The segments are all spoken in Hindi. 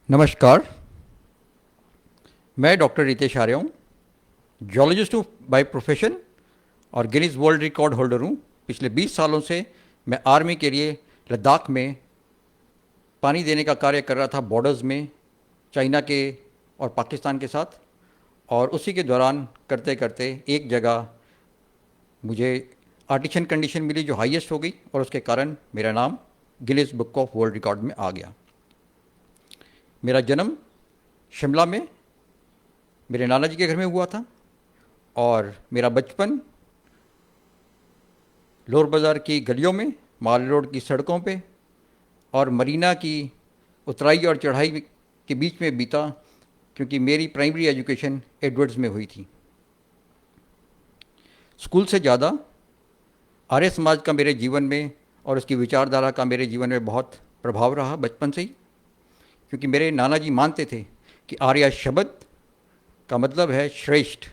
नमस्कार। मैं डॉक्टर रितेश आर्य हूँ, जियोलॉजिस्ट हूँ बाय प्रोफेशन और गिनीज वर्ल्ड रिकॉर्ड होल्डर हूँ। पिछले 20 सालों से मैं आर्मी के लिए लद्दाख में पानी देने का कार्य कर रहा था, बॉर्डर्स में चाइना के और पाकिस्तान के साथ। और उसी के दौरान करते करते एक जगह मुझे आर्टिशन कंडीशन मिली जो हाईएस्ट हो गई, और उसके कारण मेरा नाम Guinness book of world record में आ गया। मेरा जन्म शिमला में मेरे नाना जी के घर में हुआ था, और मेरा बचपन लोअर बाज़ार की गलियों में, माल रोड की सड़कों पे और मरीना की उतराई और चढ़ाई के बीच में बीता, क्योंकि मेरी प्राइमरी एजुकेशन एडवर्ड्स में हुई थी। स्कूल से ज़्यादा आर्य समाज का मेरे जीवन में और उसकी विचारधारा का मेरे जीवन में बहुत प्रभाव रहा बचपन से ही, क्योंकि मेरे नाना जी मानते थे कि आर्य शब्द का मतलब है श्रेष्ठ,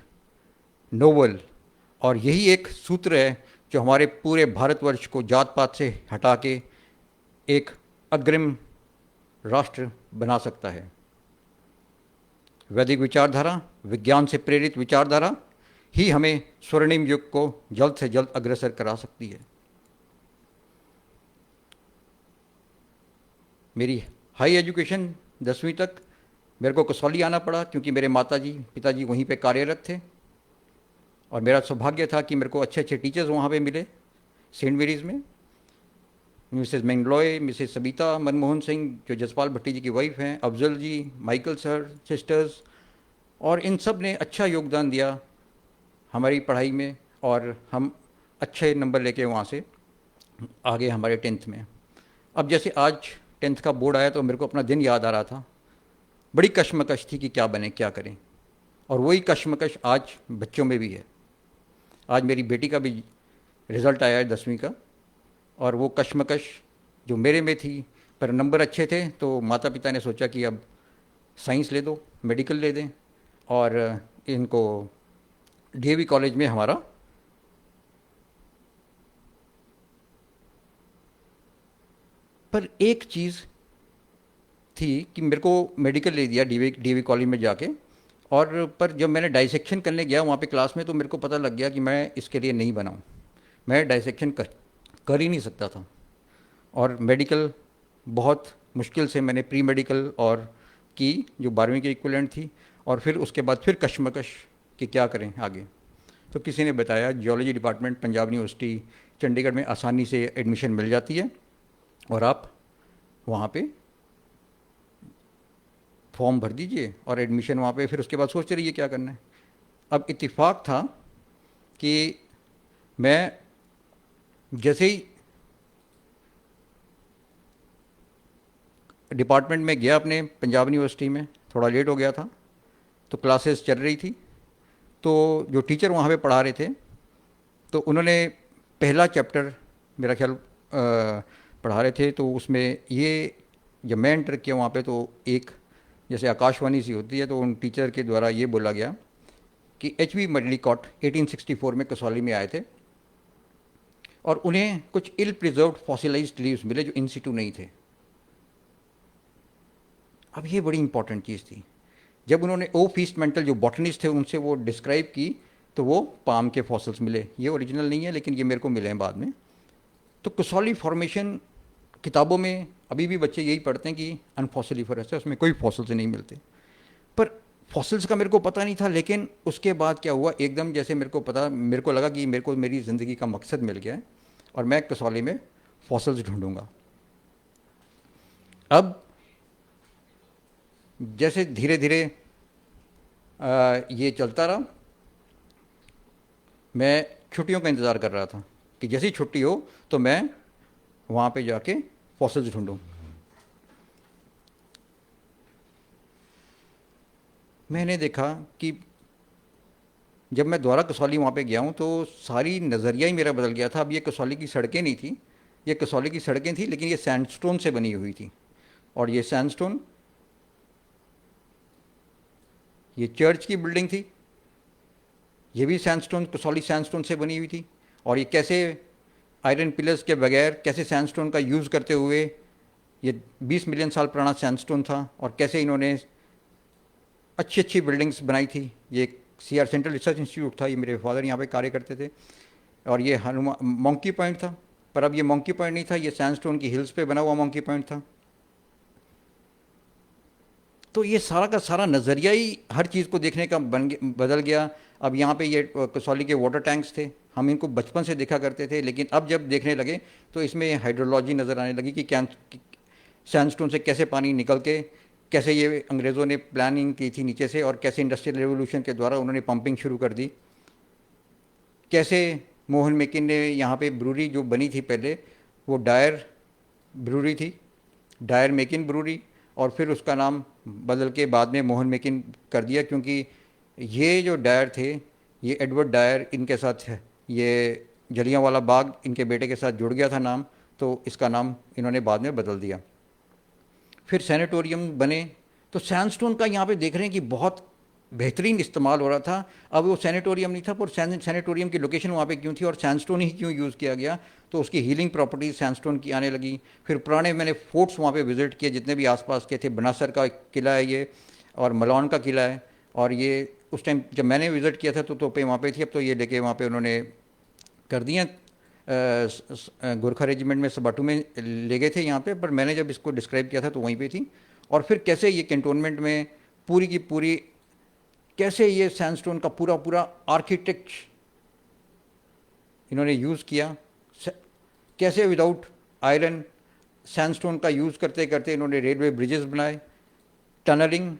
नोबल, और यही एक सूत्र है जो हमारे पूरे भारतवर्ष को जात पात से हटा के एक अग्रिम राष्ट्र बना सकता है। वैदिक विचारधारा, विज्ञान से प्रेरित विचारधारा ही हमें स्वर्णिम युग को जल्द से जल्द अग्रसर करा सकती है। मेरी हाई एजुकेशन 10वीं तक मेरे को कसौली आना पड़ा, क्योंकि मेरे माताजी पिताजी वहीं पे कार्यरत थे, और मेरा सौभाग्य था कि मेरे को अच्छे अच्छे टीचर्स वहाँ पे मिले सेंट मेरीज़ में। मिसेस मैंगलोय, मिसेस सबिता मनमोहन सिंह जो जसपाल भट्टी जी की वाइफ हैं, अफजल जी, माइकल सर, सिस्टर्स, और इन सब ने अच्छा योगदान दिया हमारी पढ़ाई में, और हम अच्छे नंबर लेके वहाँ से आगे हमारे 10th में। अब जैसे आज 10th का बोर्ड आया तो मेरे को अपना दिन याद आ रहा था। बड़ी कश्मकश थी कि क्या बने क्या करें, और वही कश्मकश आज बच्चों में भी है। आज मेरी बेटी का भी रिज़ल्ट आया है 10वीं का, और वो कश्मकश जो मेरे में थी, पर नंबर अच्छे थे तो माता पिता ने सोचा कि अब साइंस ले दो, मेडिकल ले दें, और इनको डीएवी कॉलेज में हमारा पर एक चीज़ थी कि मेरे को मेडिकल ले दिया डीएवी कॉलेज में जाके, और पर जब मैंने डाइसेक्शन करने गया वहाँ पे क्लास में तो मेरे को पता लग गया कि मैं इसके लिए नहीं बना हूँ। मैं डाइसेक्शन कर ही नहीं सकता था, और मेडिकल बहुत मुश्किल से मैंने प्री मेडिकल और की जो 12वीं की इक्विवेलेंट थी, और फिर उसके बाद फिर कश्मकश कि क्या करें आगे। तो किसी ने बताया geology department Punjab university Chandigarh में आसानी से एडमिशन मिल जाती है, और आप वहाँ पे फॉर्म भर दीजिए और एडमिशन वहाँ पे, फिर उसके बाद सोचते रहिए क्या करना है। अब इत्तेफाक था कि मैं जैसे ही डिपार्टमेंट में गया अपने पंजाब यूनिवर्सिटी में, थोड़ा लेट हो गया था, तो क्लासेस चल रही थी, तो जो टीचर वहाँ पे पढ़ा रहे थे तो उन्होंने पहला चैप्टर मेरा ख्याल पढ़ा रहे थे, तो उसमें ये जब मैं एंटर किया वहाँ पे तो एक जैसे आकाशवाणी सी होती है, तो उन टीचर के द्वारा ये बोला गया कि एच.वी. मडलीकॉट 1864 में कसौली में आए थे, और उन्हें कुछ इल प्रिजर्व्ड फॉसिलाइज्ड लीव्स मिले जो इन सिटू नहीं थे। अब ये बड़ी इंपॉर्टेंट चीज़ थी। जब उन्होंने ओ फीस्ट मेंटल जो बॉटनिस्ट थे उनसे वो डिस्क्राइब की, तो वो पाम के फॉसिल्स मिले। ये ओरिजिनल नहीं है लेकिन ये मेरे को मिले हैं बाद में। तो कसौली फॉर्मेशन किताबों में अभी भी बच्चे यही पढ़ते हैं कि अनफॉसिलिफरस है, उसमें कोई फॉसिल्स नहीं मिलते। पर फॉसिल्स का मेरे को पता नहीं था, लेकिन उसके बाद क्या हुआ, एकदम जैसे मेरे को लगा कि मेरे को मेरी ज़िंदगी का मकसद मिल गया है, और मैं कसौली में फॉसिल्स ढूंढूंगा। अब जैसे धीरे धीरे ये चलता रहा, मैं छुट्टियों का इंतज़ार कर रहा था कि जैसी छुट्टी हो तो मैं वहाँ पे जाके फॉसिल्स ढूंढूं। मैंने देखा कि जब मैं दोबारा कसौली वहाँ पे गया हूँ तो सारी नज़रिया ही मेरा बदल गया था। अब ये कसौली की सड़कें नहीं थी, ये कसौली की सड़कें थी लेकिन ये सैंडस्टोन से बनी हुई थी, और ये सैंडस्टोन, ये चर्च की बिल्डिंग थी, ये भी सैंडस्टोन, कसौली सैंडस्टोन से बनी हुई थी। और ये कैसे आयरन पिलर्स के बगैर कैसे सैंडस्टोन का यूज़ करते हुए ये 20 मिलियन साल पुराना सैंडस्टोन था और कैसे इन्होंने अच्छी अच्छी बिल्डिंग्स बनाई थी। ये CR सेंट्रल रिसर्च इंस्टीट्यूट था, ये मेरे फादर यहाँ पे कार्य करते थे। और ये हनुमा मोंकी पॉइंट था, पर अब ये मोंकी पॉइंट नहीं था, ये सैंडस्टोन की हिल्स पे बना हुआ मोंकी पॉइंट था। तो ये सारा का सारा नज़रिया ही हर चीज़ को देखने का बदल गया। अब यहाँ पे ये कसौली के वाटर टैंक्स थे, हम इनको बचपन से देखा करते थे, लेकिन अब जब देखने लगे तो इसमें हाइड्रोलॉजी नज़र आने लगी कि सैंडस्टोन से कैसे पानी निकल के, कैसे ये अंग्रेज़ों ने प्लानिंग की थी नीचे से, और कैसे इंडस्ट्रियल रेवोल्यूशन के द्वारा उन्होंने पंपिंग शुरू कर दी। कैसे मोहन मेकिन ने यहाँ पे ब्रूरी जो बनी थी पहले, वो डायर ब्रूरी थी, डायर मेकिन ब्रूरी, और फिर उसका नाम बदल के बाद में मोहन मेकिन कर दिया, क्योंकि ये जो डायर थे, ये एडवर्ड डायर इनके साथ है, ये जलियांवाला बाग इनके बेटे के साथ जुड़ गया था नाम, तो इसका नाम इन्होंने बाद में बदल दिया। फिर सैनिटोरियम बने, तो सैंडस्टोन का यहाँ पे देख रहे हैं कि बहुत बेहतरीन इस्तेमाल हो रहा था। अब वो सैनिटोरियम नहीं था, पर सैनिटोरियम की लोकेशन वहाँ पे क्यों थी और सैंडस्टोन ही क्यों यूज़ किया गया, तो उसकी हीलिंग प्रॉपर्टीज सैंडस्टोन की आने लगी। फिर पुराने मैंने फोर्ट्स वहाँ पे विज़िट किए, जितने भी आसपास के थे, बनासर का किला है ये, और मलौन का किला है, और ये उस टाइम जब मैंने विज़िट किया था तो तोपें वहाँ पे थी, अब तो ये लेके वहाँ पे उन्होंने कर दिए। गोरखा रेजिमेंट में सबाटू में ले गए थे यहाँ पे, पर मैंने जब इसको डिस्क्राइब किया था तो वहीं पे थी। और फिर कैसे ये कैंटोनमेंट में पूरी की पूरी, कैसे ये सैंडस्टोन का पूरा पूरा आर्किटेक्ट इन्होंने यूज़ किया, कैसे विदाउट आयरन सैंडस्टोन का यूज़ करते करते इन्होंने रेलवे ब्रिजेस बनाए, टनलिंग।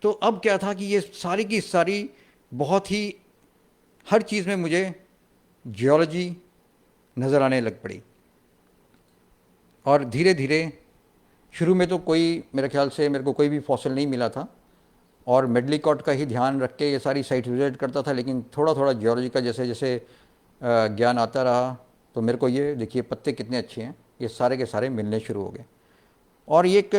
तो अब क्या था कि ये सारी की सारी बहुत ही हर चीज़ में मुझे जियोलॉजी नज़र आने लग पड़ी। और धीरे धीरे शुरू में तो कोई, मेरे ख्याल से मेरे को कोई भी फॉसिल नहीं मिला था, और मेडलीकॉट का ही ध्यान रख के ये सारी साइट विजिट करता था, लेकिन थोड़ा थोड़ा जियोलॉजी का जैसे जैसे ज्ञान आता रहा, तो मेरे को ये देखिए पत्ते कितने अच्छे हैं, ये सारे के सारे मिलने शुरू हो गए। और ये एक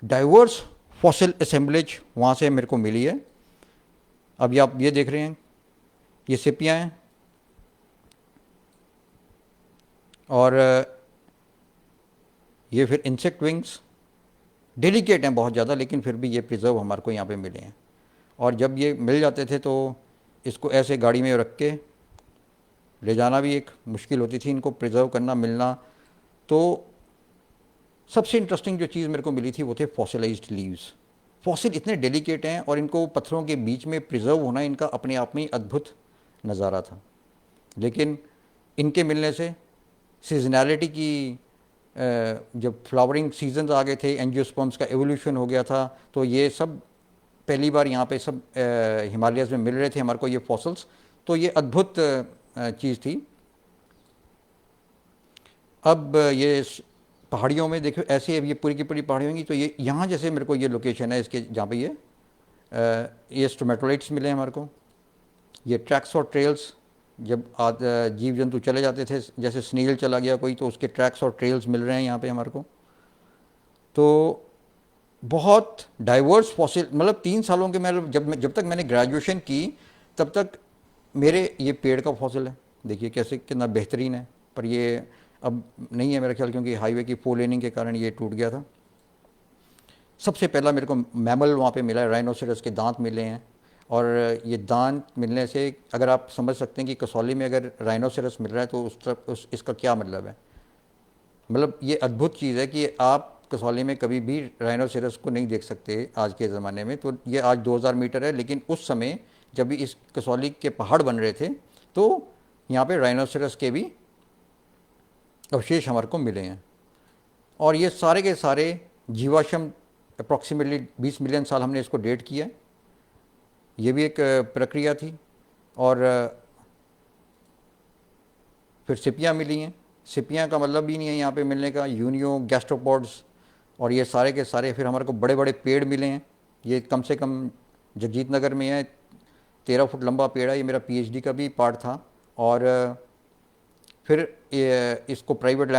डाइवर्स फॉसिल असेंबलेज वहाँ से मेरे को मिली है। अब ये आप ये देख रहे हैं, ये सिपियाँ हैं, और ये फिर इंसेक्ट विंग्स, डेलिकेट हैं बहुत ज़्यादा, लेकिन फिर भी ये प्रिजर्व हमारे को यहाँ पे मिले हैं। और जब ये मिल जाते थे तो इसको ऐसे गाड़ी में रख के ले जाना भी एक मुश्किल होती थी, इनको प्रिजर्व करना, मिलना। तो सबसे इंटरेस्टिंग जो चीज़ मेरे को मिली थी वो थे फॉसिलाइज्ड लीव्स। फॉसिल इतने डेलिकेट हैं और इनको पत्थरों के बीच में प्रिजर्व होना इनका अपने आप में अद्भुत नज़ारा था। लेकिन इनके मिलने से सीजनैलिटी की, जब फ्लावरिंग सीजन्स आ गए थे, एंजियोस्पर्म्स का एवोल्यूशन हो गया था, तो ये सब पहली बार यहाँ पे सब हिमालयस में मिल रहे थे हमारे को ये फॉसिल्स। तो ये अद्भुत चीज़ थी। अब ये पहाड़ियों में देखो ऐसे, अब ये पूरी की पूरी पहाड़ियों की, तो ये यहाँ जैसे मेरे को ये लोकेशन है इसके जहाँ पे ये स्टोमेटोलाइट्स मिले हमारे को, ये ट्रैक्स और ट्रेल्स, जब जीव जंतु चले जाते थे, जैसे स्नेल चला गया कोई, तो उसके ट्रैक्स और ट्रेल्स मिल रहे हैं यहाँ पे हमारे को। तो बहुत डाइवर्स फॉसिल, मतलब 3 सालों के, मैं जब तक मैंने ग्रेजुएशन की तब तक मेरे ये पेड़ का फॉसिल है, देखिए कैसे कितना बेहतरीन है। पर ये अब नहीं है मेरा ख्याल, क्योंकि हाईवे की 4 लेनिंग के कारण ये टूट गया था। सबसे पहला मेरे को मैमल वहाँ पे मिला है, राइनोसेरस के दांत मिले हैं। और ये दांत मिलने से अगर आप समझ सकते हैं कि कसौली में अगर राइनोसेरस मिल रहा है तो उस तरफ इसका क्या मतलब है। मतलब ये अद्भुत चीज़ है कि आप कसौली में कभी भी राइनोसेरस को नहीं देख सकते आज के ज़माने में। तो ये आज 2000 मीटर है, लेकिन उस समय जब भी इस कसौली के पहाड़ बन रहे थे तो यहाँ पे राइनोसेरस के भी अवशेष हमारे को मिले हैं। और ये सारे के सारे जीवाश्म, अप्रॉक्सीमेटली 20 मिलियन साल हमने इसको डेट किया है, ये भी एक प्रक्रिया थी। और फिर सिपियाँ मिली हैं। सिपियाँ का मतलब भी नहीं है यहाँ पे मिलने का, यूनियो, गैस्ट्रोपॉड्स, और ये सारे के सारे। फिर हमारे को बड़े बड़े पेड़ मिले हैं, ये कम से कम जगजीत नगर में है, 13 फुट लंबा पेड़ है, ये मेरा PhD का भी पार्ट था। और फिर इसको प्राइवेट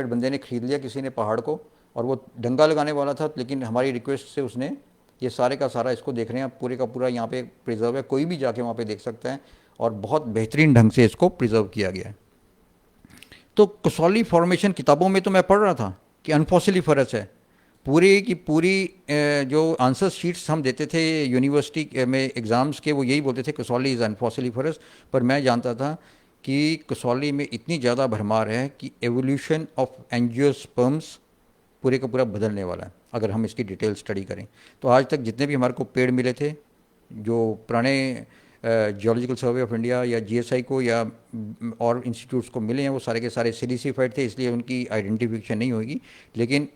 बंदे ने ख़रीद लिया, किसी ने पहाड़ को, और वो डंगा लगाने वाला था, लेकिन हमारी रिक्वेस्ट से उसने ये सारे का सारा, इसको देख रहे हैं पूरे का पूरा यहाँ पे प्रिजर्व है, कोई भी जाके वहाँ पे देख सकता है, और बहुत बेहतरीन ढंग से इसको प्रिजर्व किया गया है। तो कसौली फॉर्मेशन किताबों में तो मैं पढ़ रहा था कि अनफॉसिलिफरस है, पूरी की पूरी जो आंसर शीट्स हम देते थे यूनिवर्सिटी में एग्ज़ाम्स के, वो यही बोलते थे कसौली इज़ अनफॉसिलिफरस। पर मैं जानता था कि कसौली में इतनी ज़्यादा भरमार है कि एवोल्यूशन ऑफ एंजियोस्पर्म्स पूरे का पूरा बदलने वाला है अगर हम इसकी डिटेल स्टडी करें। तो आज तक जितने भी हमारे को पेड़ मिले थे, जो पुराने जियोलॉजिकल सर्वे ऑफ इंडिया या जीएसआई को या और इंस्टीट्यूट्स को मिले हैं, वो सारे के सारे सिलिसिफाइड थे, इसलिए उनकी आइडेंटिफिकेशन नहीं होगी। लेकिन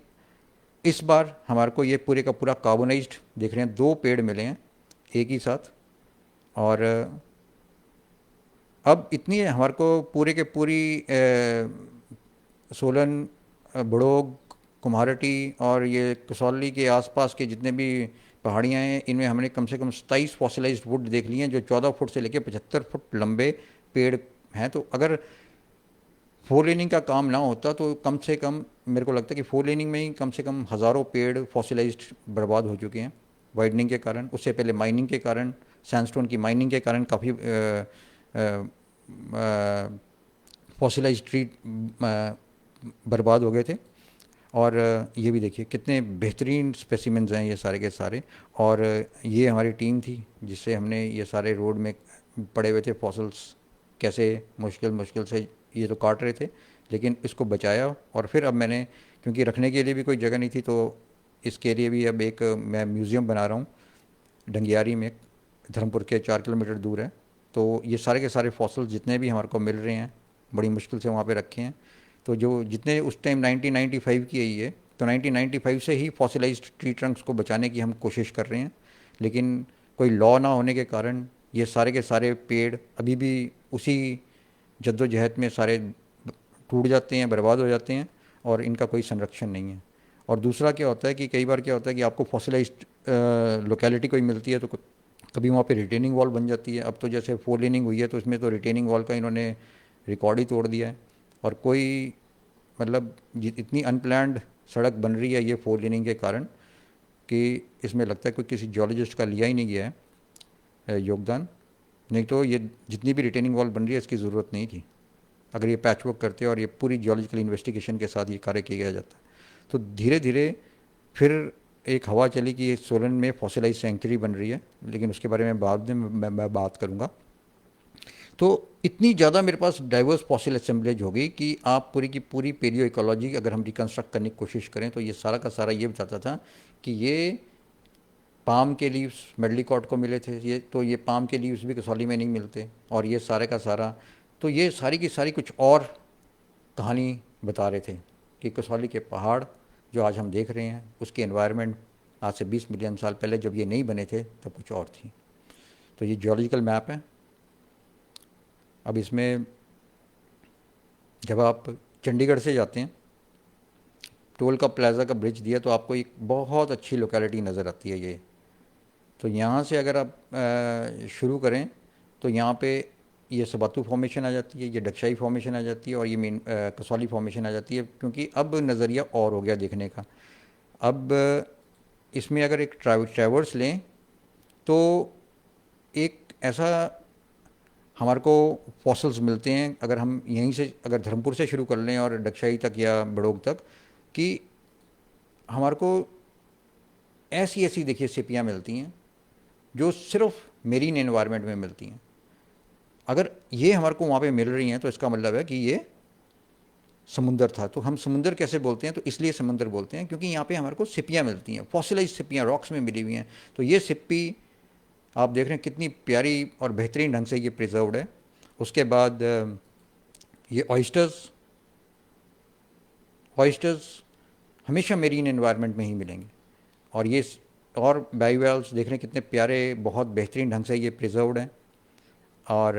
इस बार हमारे को ये पूरे का पूरा कार्बोनाइज्ड देख रहे हैं, 2 पेड़ मिले हैं एक ही साथ। और अब इतनी हमारे को पूरे के पूरी सोलन, बड़ोग, कुम्हारटी और ये कसौली के आसपास के जितने भी पहाड़ियाँ हैं, इनमें हमने कम से कम 27 फॉसिलाइज्ड वुड देख लिए हैं, जो 14 फुट से लेकर 75 फुट लंबे पेड़ हैं। तो अगर फोर लेनिंग का काम ना होता तो कम से कम मेरे को लगता है कि फोर लेनिंग में ही कम से कम हज़ारों पेड़ फॉसिलाइज्ड बर्बाद हो चुके हैं वाइडनिंग के कारण। उससे पहले माइनिंग के कारण, सैंडस्टोन की माइनिंग के कारण काफ़ी फॉसिलाइज्ड ट्री बर्बाद हो गए थे। और ये भी देखिए कितने बेहतरीन स्पेसिमेंस हैं ये सारे के सारे। और ये हमारी टीम थी जिससे हमने ये सारे रोड में पड़े हुए थे फॉसल्स, कैसे मुश्किल मुश्किल से ये तो काट रहे थे, लेकिन इसको बचाया। और फिर अब मैंने, क्योंकि रखने के लिए भी कोई जगह नहीं थी, तो इसके लिए भी अब एक मैं म्यूज़ियम बना रहा हूँ डंगियारी में, धर्मपुर के 4 किलोमीटर दूर है। तो ये सारे के सारे फॉसल्स जितने भी हमारे को मिल रहे हैं, बड़ी मुश्किल से वहाँ पे रखे हैं। तो जो जितने उस टाइम 1995 की आई है, तो 1995 से ही फॉसिलाइज्ड ट्री ट्रंक्स को बचाने की हम कोशिश कर रहे हैं। लेकिन कोई लॉ ना होने के कारण ये सारे के सारे पेड़ अभी भी उसी जद्दोजहद में सारे टूट जाते हैं, बर्बाद हो जाते हैं, और इनका कोई संरक्षण नहीं है। और दूसरा क्या होता है कि कई बार क्या होता है कि आपको फॉसिलाइज्ड लोकेलिटी कोई मिलती है तो कभी वहाँ पे रिटेनिंग वॉल बन जाती है। अब तो जैसे फोर लेनिंग हुई है तो इसमें तो रिटेनिंग वॉल का इन्होंने रिकॉर्ड ही तोड़ दिया है। और कोई मतलब इतनी अनप्लान्ड सड़क बन रही है ये फोर लेनिंग के कारण कि इसमें लगता है कोई किसी जियोलॉजिस्ट का लिया ही नहीं गया है योगदान। नहीं तो ये जितनी भी रिटेनिंग वॉल बन रही है इसकी ज़रूरत नहीं थी अगर ये पैचवर्क करते और ये पूरी जियोलॉजिकल इन्वेस्टिगेशन के साथ ये कार्य किया जाता। तो धीरे धीरे फिर एक हवा चली कि ये सोलन में फॉसिलाइज सेंचुरी बन रही है, लेकिन उसके बारे में बाद में मैं बात करूँगा। तो इतनी ज़्यादा मेरे पास डाइवर्स फॉसिल असेंबलेज हो गई कि आप पूरी की पूरी पेलियो इकोलॉजी अगर हम रिकन्स्ट्रक्ट करने की कोशिश करें तो ये सारा का सारा ये बताता था कि ये पाम के लीव्स मेडलीकॉट को मिले थे, ये पाम के लीव्स भी कसौली में नहीं मिलते। और ये सारे का सारा, तो ये सारी की सारी कुछ और कहानी बता रहे थे कि कसौली के पहाड़ जो आज हम देख रहे हैं उसकी एनवायरनमेंट आज से 20 मिलियन साल पहले जब ये नहीं बने थे तब कुछ और थी। तो ये जियोलॉजिकल मैप है। अब इसमें जब आप चंडीगढ़ से जाते हैं, टोल का प्लाजा का ब्रिज दिया तो आपको एक बहुत अच्छी लोकेलिटी नज़र आती है ये। तो यहाँ से अगर आप शुरू करें तो यहाँ पे ये सबातू फॉर्मेशन आ जाती है, ये डक्षाई फॉर्मेशन आ जाती है, और ये मेन कसौली फॉर्मेशन आ जाती है। क्योंकि अब नज़रिया और हो गया देखने का। अब इसमें अगर एक ट्रैवर्स लें तो एक ऐसा हमारे को फॉसल्स मिलते हैं, अगर हम यहीं से अगर धर्मपुर से शुरू कर लें और डक्षाई तक या बड़ोग तक, कि हमारे को ऐसी ऐसी देखिए सिपियाँ मिलती हैं जो सिर्फ मेरीन एनवायरनमेंट में मिलती हैं। अगर ये हमारे को वहाँ पे मिल रही हैं तो इसका मतलब है कि ये समुंदर था। तो हम समुंदर कैसे बोलते हैं, तो इसलिए समुंदर बोलते हैं क्योंकि यहाँ पे हमारे को सिपियाँ मिलती हैं, फॉसिलाइज सिपियाँ रॉक्स में मिली हुई हैं। तो ये सिप्पी आप देख रहे हैं कितनी प्यारी और बेहतरीन ढंग से ये प्रिजर्व्ड है। उसके बाद ये ऑयस्टर्स, ऑयस्टर्स हमेशा मेरीन एनवायरनमेंट में ही मिलेंगे। और ये और बायोवेल्स देख रहे हैं कितने प्यारे, बहुत बेहतरीन ढंग से ये प्रिजर्व्ड हैं। और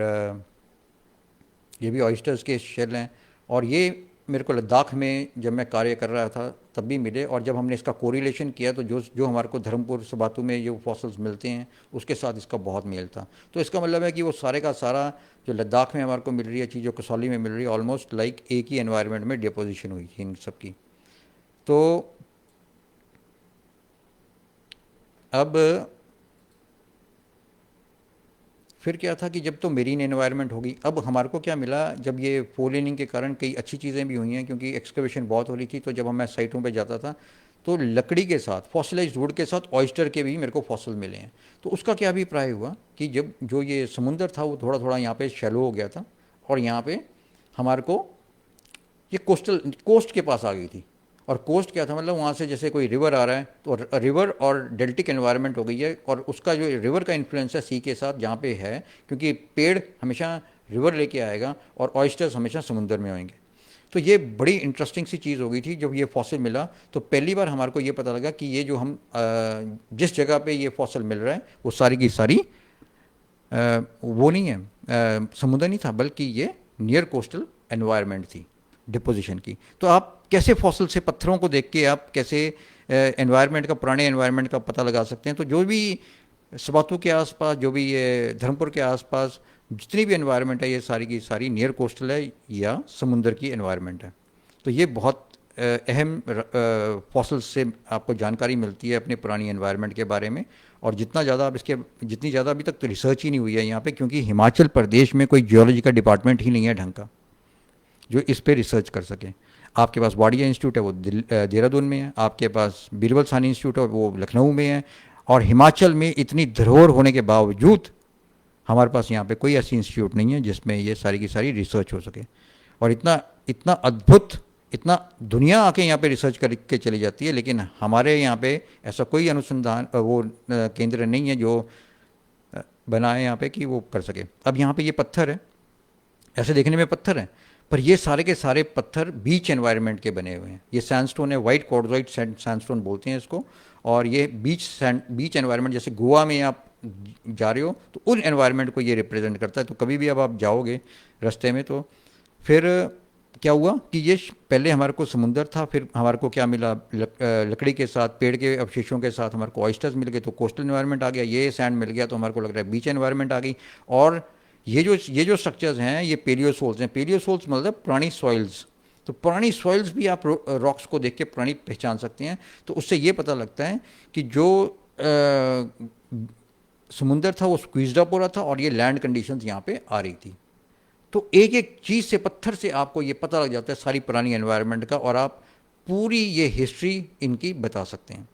ये भी ऑयस्टर्स के शेल हैं। और ये मेरे को लद्दाख में जब मैं कार्य कर रहा था तब भी मिले, और जब हमने इसका कोरिलेशन किया तो जो जो हमारे को धर्मपुर सबातू में ये फॉसल्स मिलते हैं उसके साथ इसका बहुत मेल था। तो इसका मतलब है कि वो सारे का सारा जो लद्दाख में हमारे को मिल रही है चीज़, जो कसौली में मिल रही है, ऑलमोस्ट लाइक एक ही एनवायरनमेंट में डिपोजिशन हुई थी इन सब की। तो अब फिर क्या था कि जब तो मेरीन एनवायरनमेंट होगी, अब हमारे को क्या मिला, जब ये फोलेनिंग के कारण कई अच्छी चीज़ें भी हुई हैं क्योंकि एक्सकवेशन बहुत हो रही थी, तो जब मैं साइटों पे जाता था तो लकड़ी के साथ, फॉसिलाइज्ड वुड के साथ ऑयस्टर के भी मेरे को फॉसिल मिले हैं। तो उसका क्या अभिप्राय हुआ कि जब जो ये समुंदर था वो थोड़ा थोड़ा यहाँ पे शैलो हो गया था, और यहाँ पे हमारे को ये कोस्ट के पास आ गई थी। और कोस्ट क्या था, मतलब वहाँ से जैसे कोई रिवर आ रहा है तो रिवर और डेल्टिक एनवायरनमेंट हो गई है, और उसका जो रिवर का इन्फ्लुएंस है सी के साथ जहाँ पे है, क्योंकि पेड़ हमेशा रिवर लेके आएगा और ऑयस्टर्स हमेशा समुंदर में होंगे। तो ये बड़ी इंटरेस्टिंग सी चीज़ हो गई थी जब ये फॉसिल मिला। तो पहली बार हमारे को ये पता लगा कि ये जो हम जिस जगह पे ये फॉसिल मिल रहा है वो सारी की सारी वो नहीं है, समुद्र नहीं था, बल्कि ये नियर कोस्टल एनवायरनमेंट थी डिपोजिशन की। तो आप कैसे फॉसिल से, पत्थरों को देख के आप कैसे एनवायरनमेंट का, पुराने एनवायरनमेंट का पता लगा सकते हैं। तो जो भी सबातू के आसपास, जो भी ये धर्मपुर के आसपास जितनी भी एनवायरनमेंट है, ये सारी की सारी नियर कोस्टल है या समुंदर की एनवायरनमेंट है। तो ये बहुत अहम फॉसिल्स से आपको जानकारी मिलती है अपने पुरानी एनवायरनमेंट के बारे में। और जितना ज़्यादा आप इसके, जितनी ज़्यादा अभी तक तो रिसर्च ही नहीं हुई है यहाँ पे, क्योंकि हिमाचल प्रदेश में कोई जियोलॉजी का डिपार्टमेंट ही नहीं है ढंग का जो इस पे रिसर्च कर सके। आपके पास वाडिया इंस्टीट्यूट है, वो देहरादून में है, आपके पास बीरबल सानी इंस्टीट्यूट है, वो लखनऊ में है, और हिमाचल में इतनी धरोहर होने के बावजूद हमारे पास यहाँ पे कोई ऐसी इंस्टीट्यूट नहीं है जिसमें ये सारी की सारी रिसर्च हो सके। और इतना इतना अद्भुत, इतना दुनिया आके यहाँ पे रिसर्च करके चली जाती है, लेकिन हमारे यहाँ पे ऐसा कोई अनुसंधान केंद्र नहीं है जो बना है यहाँ पे कि वो कर सके। अब यहाँ पे ये पत्थर है, ऐसे देखने में पत्थर है, पर ये सारे के सारे पत्थर बीच एनवायरनमेंट के बने हुए हैं। ये सैंडस्टोन है, वाइट कॉर्डोइट सैंडस्टोन बोलते हैं इसको। और ये बीच एनवायरनमेंट, जैसे गोवा में आप जा रहे हो तो उन एनवायरनमेंट को ये रिप्रेजेंट करता है। तो कभी भी अब आप जाओगे रास्ते में, तो फिर क्या हुआ कि ये पहले हमारे को समुंदर था, फिर हमारे को क्या मिला, लकड़ी के साथ, पेड़ के अवशेषों के साथ हमारे को ऑयस्टर्स मिल गए, तो कोस्टल एनवायरनमेंट आ गया। ये सैंड मिल गया तो हमारे को लग रहा है बीच एनवायरनमेंट आ गई। और ये जो स्ट्रक्चर्स हैं ये पेलियोसोल्स हैं। पेलियोसोल्स मतलब पुरानी सॉइल्स। तो पुरानी सॉइल्स भी आप रॉक्स को देख के पुरानी पहचान सकते हैं। तो उससे ये पता लगता है कि जो समुंदर था वो स्क्वीज्ड अप हो रहा था और ये लैंड कंडीशंस यहाँ पे आ रही थी। तो एक एक चीज़ से, पत्थर से आपको ये पता लग जाता है सारी पुरानी एनवायरनमेंट का, और आप पूरी ये हिस्ट्री इनकी बता सकते हैं।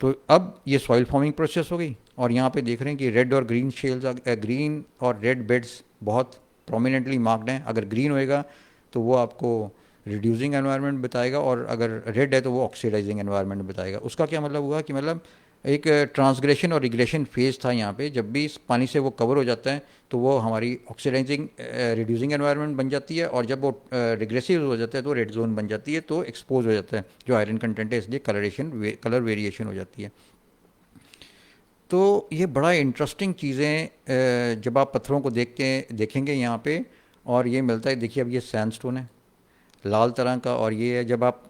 तो अब ये सॉइल फॉर्मिंग प्रोसेस हो गई, और यहाँ पे देख रहे हैं कि रेड और ग्रीन शेल्स, ग्रीन और रेड बेड्स बहुत प्रोमिनेंटली मार्क्ड हैं। अगर ग्रीन होएगा तो वो आपको रिड्यूसिंग एनवायरनमेंट बताएगा, और अगर रेड है तो वो ऑक्सीडाइजिंग एनवायरनमेंट बताएगा। उसका क्या मतलब हुआ कि मतलब एक ट्रांसग्रेशन और रिग्रेशन फेज था यहाँ पे। जब भी इस पानी से वो कवर हो जाता है तो वो हमारी ऑक्सीडाइजिंग रिड्यूसिंग एनवायरनमेंट बन जाती है, और जब वो रिग्रेसिव हो जाता है तो रेड जोन बन जाती है, तो एक्सपोज हो जाता है जो आयरन कंटेंट है, इसलिए कलर वेरिएशन हो जाती है। तो ये बड़ा इंटरेस्टिंग चीज़ें जब आप पत्थरों को देखेंगे यहाँ पे, और ये मिलता है। देखिए अब ये सैंडस्टोन है लाल तरह का, और ये है जब आप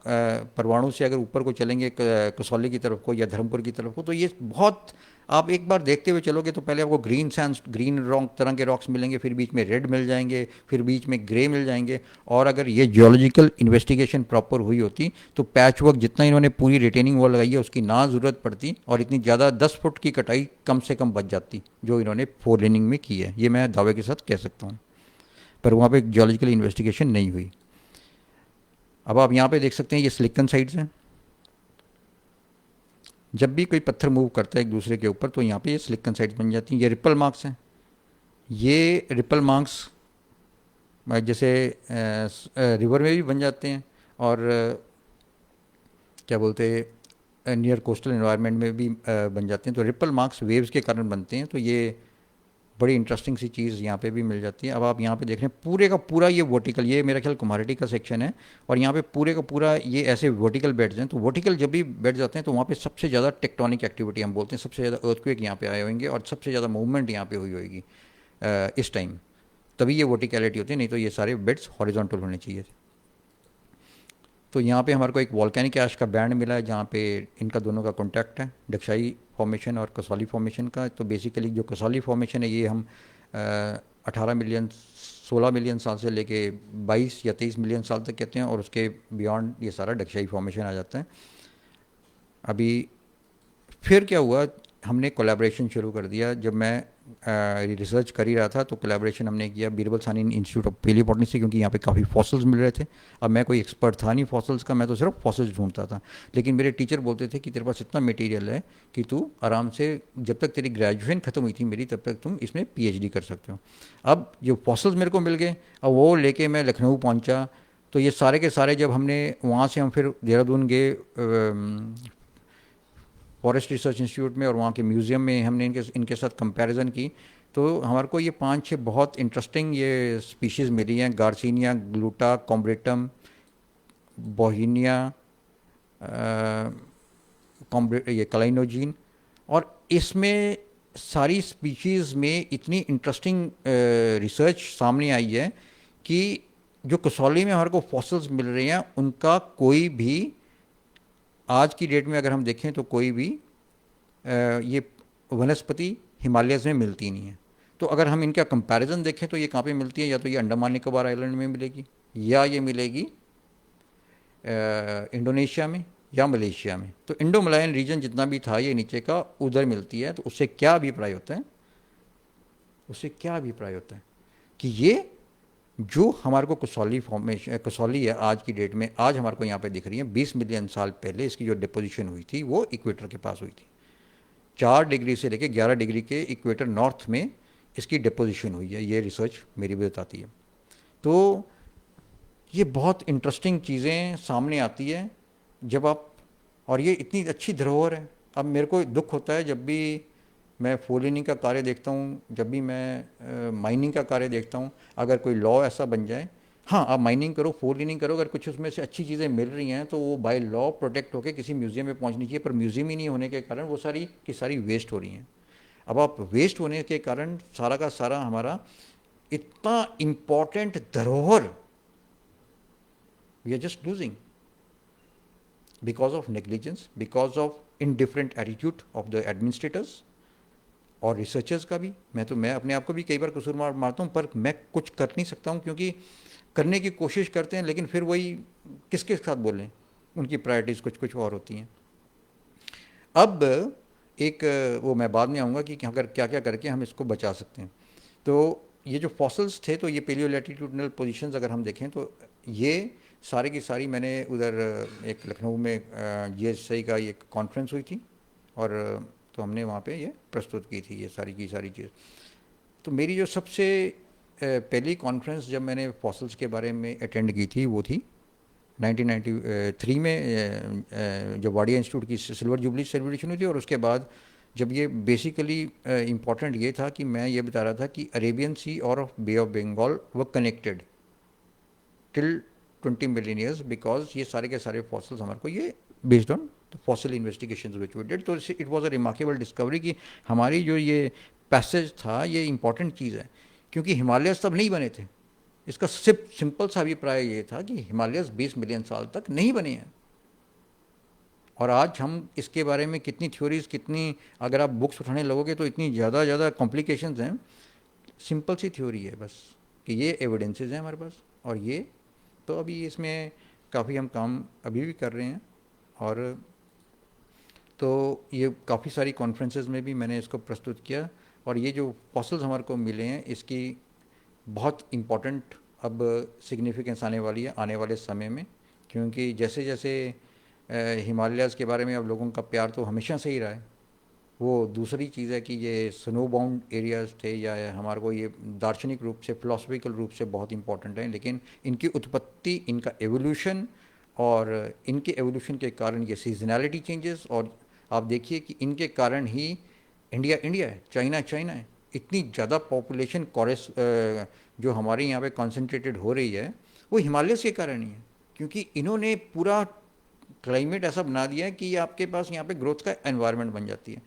परवाणु से अगर ऊपर को चलेंगे कसौली की तरफ को या धर्मपुर की तरफ को, तो ये बहुत, आप एक बार देखते हुए चलोगे तो पहले आपको ग्रीन रॉक तरह के रॉक्स मिलेंगे, फिर बीच में रेड मिल जाएंगे, फिर बीच में ग्रे मिल जाएंगे। और अगर ये जियोलॉजिकल इन्वेस्टिगेशन प्रॉपर हुई होती तो पैच वर्क जितना इन्होंने पूरी रिटेनिंग वॉल लगाई है उसकी ना ज़रूरत पड़ती, और इतनी ज़्यादा 10 फुट की कटाई कम से कम बच जाती जो इन्होंने 4 लेनिंग में की है। ये मैं दावे के साथ कह सकता हूँ, पर वहाँ पर जियोलॉजिकल इन्वेस्टिगेशन नहीं हुई। अब आप यहाँ पे देख सकते हैं ये सिलिकन साइड्स हैं। जब भी कोई पत्थर मूव करता है एक दूसरे के ऊपर तो यहाँ पे ये सिलिकन साइड्स बन जाती हैं। ये रिपल मार्क्स हैं। ये रिपल मार्क्स जैसे रिवर में भी बन जाते हैं, और क्या बोलते हैं नियर कोस्टल एनवायरनमेंट में भी बन जाते हैं। तो रिपल मार्क्स वेव्स के कारण बनते हैं। तो ये बड़ी इंटरेस्टिंग सी चीज़ यहाँ पे भी मिल जाती है। अब आप यहाँ पे देख रहे हैं पूरे का पूरा ये वर्टिकल, ये मेरा ख्याल कुम्हारटी का सेक्शन है, और यहाँ पे पूरे का पूरा ये ऐसे वर्टिकल बेड्स हैं। तो वर्टिकल जब भी बेड्स आते हैं तो वहाँ पे सबसे ज़्यादा टेक्टोनिक एक्टिविटी हम बोलते हैं, सबसे ज़्यादा अर्थक्वेक यहाँ पे आए होंगे, और सबसे ज़्यादा मूवमेंट यहाँ पे हुई होगी इस टाइम, तभी ये वर्टिकलिटी होती है, नहीं तो ये सारे बेड्स हॉरिजॉन्टल होने चाहिए थे। तो यहाँ पे हमारे को एक वॉल्केनिक ऐश का बैंड मिला है जहाँ पे इनका दोनों का कॉन्टैक्ट है, डक्शाई फॉर्मेशन और कसौली फॉर्मेशन का। तो बेसिकली जो कसौली फॉर्मेशन है ये हम 18 मिलियन 16 मिलियन साल से लेके 22 या 23 मिलियन साल तक कहते हैं, और उसके बियॉन्ड ये सारा डक्शाई फॉर्मेशन आ जाता है। अभी फिर क्या हुआ, हमने कोलैबोरेशन शुरू कर दिया। जब मैं रिसर्च कर ही रहा था, तो कोलैबोरेशन हमने किया बीरबल सानी इंस्टीट्यूट ऑफ पेलियोबॉटनी से, क्योंकि यहाँ पे काफ़ी फॉसिल्स मिल रहे थे। अब मैं कोई एक्सपर्ट था नहीं फॉसिल्स का, मैं तो सिर्फ फॉसिल्स ढूंढता था। लेकिन मेरे टीचर बोलते थे कि तेरे पास इतना मटेरियल है कि तू आराम से, जब तक तेरी ग्रेजुएशन खत्म हुई थी मेरी, तब तक तुम इसमें पीएचडी कर सकते हो। अब जो फॉसिल्स मेरे को मिल गए, अब वो लेके मैं लखनऊ पहुंचा। तो ये सारे के सारे जब हमने वहाँ से हम फिर देहरादून गए फॉरेस्ट रिसर्च इंस्टीट्यूट में, और वहाँ के म्यूज़ियम में हमने इनके इनके साथ कंपैरिजन की, तो हमारे को ये 5-6 बहुत इंटरेस्टिंग ये स्पीशीज़ मिली हैं। गार्सिनिया ग्लूटा, कॉम्ब्रेटम, बोहिनिया, ये कलाइनोजीन। और इसमें सारी स्पीशीज़ में इतनी इंटरेस्टिंग रिसर्च सामने आई है कि जो कसौली में हमारे को फॉसिल्स मिल रहे हैं, उनका कोई भी आज की डेट में अगर हम देखें तो कोई भी ये वनस्पति हिमालयस में मिलती नहीं है। तो अगर हम इनका कंपैरिजन देखें तो ये कहाँ पे मिलती है, या तो ये अंडमान निकोबार आइलैंड में मिलेगी, या ये मिलेगी इंडोनेशिया में, या मलेशिया में। तो इंडो मलायन रीजन जितना भी था ये नीचे का, उधर मिलती है। तो उससे क्या अभिप्राय होता है, उससे क्या अभिप्राय होता है कि ये जो हमारे को कसौली फॉर्मेशन, कसौली है आज की डेट में, आज हमारे को यहाँ पे दिख रही है, 20 मिलियन साल पहले इसकी जो डिपोजिशन हुई थी वो इक्वेटर के पास हुई थी। 4 डिग्री से लेकर 11 डिग्री के इक्वेटर नॉर्थ में इसकी डिपोजिशन हुई है, ये रिसर्च मेरी भी बताती है। तो ये बहुत इंटरेस्टिंग चीज़ें सामने आती है जब आप, और ये इतनी अच्छी धरोहर है। अब मेरे को दुख होता है जब भी मैं फोलिनी का कार्य देखता हूँ, जब भी मैं माइनिंग का कार्य देखता हूँ, अगर कोई लॉ ऐसा बन जाए, हाँ आप माइनिंग करो, फोलिनिंग करो, अगर कुछ उसमें से अच्छी चीज़ें मिल रही हैं तो वो बाय लॉ प्रोटेक्ट होकर किसी म्यूज़ियम में पहुँचनी चाहिए, पर म्यूज़ियम ही नहीं होने के कारण वो सारी की सारी वेस्ट हो रही हैं। अब आप वेस्ट होने के कारण सारा का सारा हमारा इतना इम्पॉर्टेंट धरोहर we are just losing because of negligence, because of indifferent attitude of the administrators और रिसर्चर्स का भी। मैं अपने आप को भी कई बार कसूर मारता हूँ, पर मैं कुछ कर नहीं सकता हूँ, क्योंकि करने की कोशिश करते हैं लेकिन फिर वही किसके साथ बोलें, उनकी प्रायोरिटीज़ कुछ कुछ और होती हैं। अब एक वो मैं बाद में आऊँगा कि अगर क्या क्या करके हम इसको बचा सकते हैं। तो ये जो फॉसल्स थे, तो ये पेलियो लैटिट्यूडनल पोजीशंस अगर हम देखें तो ये सारी की सारी मैंने उधर एक लखनऊ में जीएसआई का एक कॉन्फ्रेंस हुई थी, और तो हमने वहाँ पे ये प्रस्तुत की थी ये सारी की सारी चीज़। तो मेरी जो सबसे पहली कॉन्फ्रेंस जब मैंने फॉसल्स के बारे में अटेंड की थी वो थी 1993 में, जब वाडिया इंस्टीट्यूट की सिल्वर जुबली सेलिब्रेशन हुई थी। और उसके बाद जब ये बेसिकली इम्पॉर्टेंट ये था कि मैं ये बता रहा था कि अरेबियन सी और बे ऑफ बंगाल व connected till 20 million years, because ये सारे के सारे फॉसिल्स हमारे को ये based on fossil investigation which we did. तो it was a remarkable discovery कि हमारी जो ये पैसेज था ये इंपॉर्टेंट चीज़ है, क्योंकि हिमालयस तब नहीं बने थे। इसका सिर्फ सिंपल सा अभिप्राय ये था कि हिमालयस 20 मिलियन साल तक नहीं बने हैं। और आज हम इसके बारे में कितनी थ्योरीज, कितनी अगर आप बुक्स उठाने लगोगे तो इतनी ज़्यादा ज़्यादा कॉम्प्लिकेशंस हैं। सिंपल सी थ्योरी है बस कि ये एविडेंसेस हैं हमारे पास, और ये तो अभी इसमें काफ़ी हम काम अभी भी कर रहे हैं। और तो ये काफ़ी सारी कॉन्फ्रेंसेस में भी मैंने इसको प्रस्तुत किया। और ये जो फॉसिल्स हमारे को मिले हैं इसकी बहुत इम्पोर्टेंट अब सिग्निफिकेंस आने वाली है आने वाले समय में, क्योंकि जैसे जैसे हिमालयाज़ के बारे में अब लोगों का प्यार तो हमेशा से ही रहा है। वो दूसरी चीज़ है कि ये स्नो बाउंड एरियाज़ थे, या हमारे को ये दार्शनिक रूप से, फिलोसफिकल रूप से बहुत इंपॉर्टेंट है, लेकिन इनकी उत्पत्ति, इनका एवोल्यूशन, और इनके एवोल्यूशन के कारण ये सीजनैलिटी चेंजेस, और आप देखिए कि इनके कारण ही इंडिया इंडिया है, चाइना चाइना है। इतनी ज़्यादा पॉपुलेशन कॉरेस जो हमारे यहाँ पे कॉन्सेंट्रेटेड हो रही है वो हिमालय के कारण ही है, क्योंकि इन्होंने पूरा क्लाइमेट ऐसा बना दिया है कि आपके पास यहाँ पे ग्रोथ का एनवायरनमेंट बन जाती है।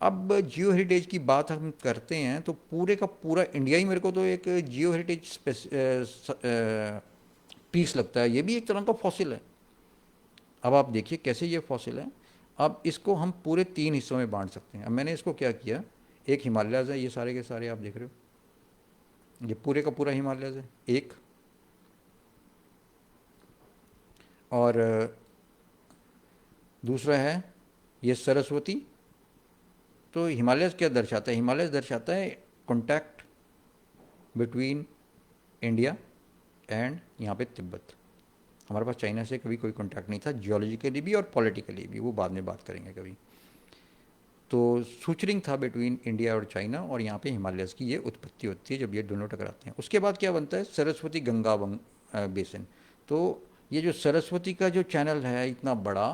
अब जियो हेरिटेज की बात हम करते हैं तो पूरे का पूरा इंडिया ही मेरे को तो एक जियो हेरिटेज पीस लगता है। ये भी एक तरह का फॉसिल है। अब आप देखिए कैसे ये फॉसिल है। अब इसको हम पूरे 3 हिस्सों में बांट सकते हैं। अब मैंने इसको क्या किया, एक हिमालयाज़ है, ये सारे के सारे आप देख रहे हो, ये पूरे का पूरा हिमालयाज़ है एक। और दूसरा है ये सरस्वती, तो हिमालयस क्या दर्शाता है? हिमालयस दर्शाता है कॉन्टैक्ट बिटवीन इंडिया एंड यहाँ पे तिब्बत। हमारे पास चाइना से कभी कोई कॉन्टैक्ट नहीं था, जियोलॉजिकली भी और पॉलिटिकली भी, वो बाद में बात करेंगे कभी। तो सूचरिंग था बिटवीन इंडिया और चाइना, और यहाँ पे हिमालयस की ये उत्पत्ति होती है जब ये दोनों टकराते हैं। उसके बाद क्या बनता है? सरस्वती गंगा बेसिन। तो ये जो सरस्वती का जो चैनल है इतना बड़ा,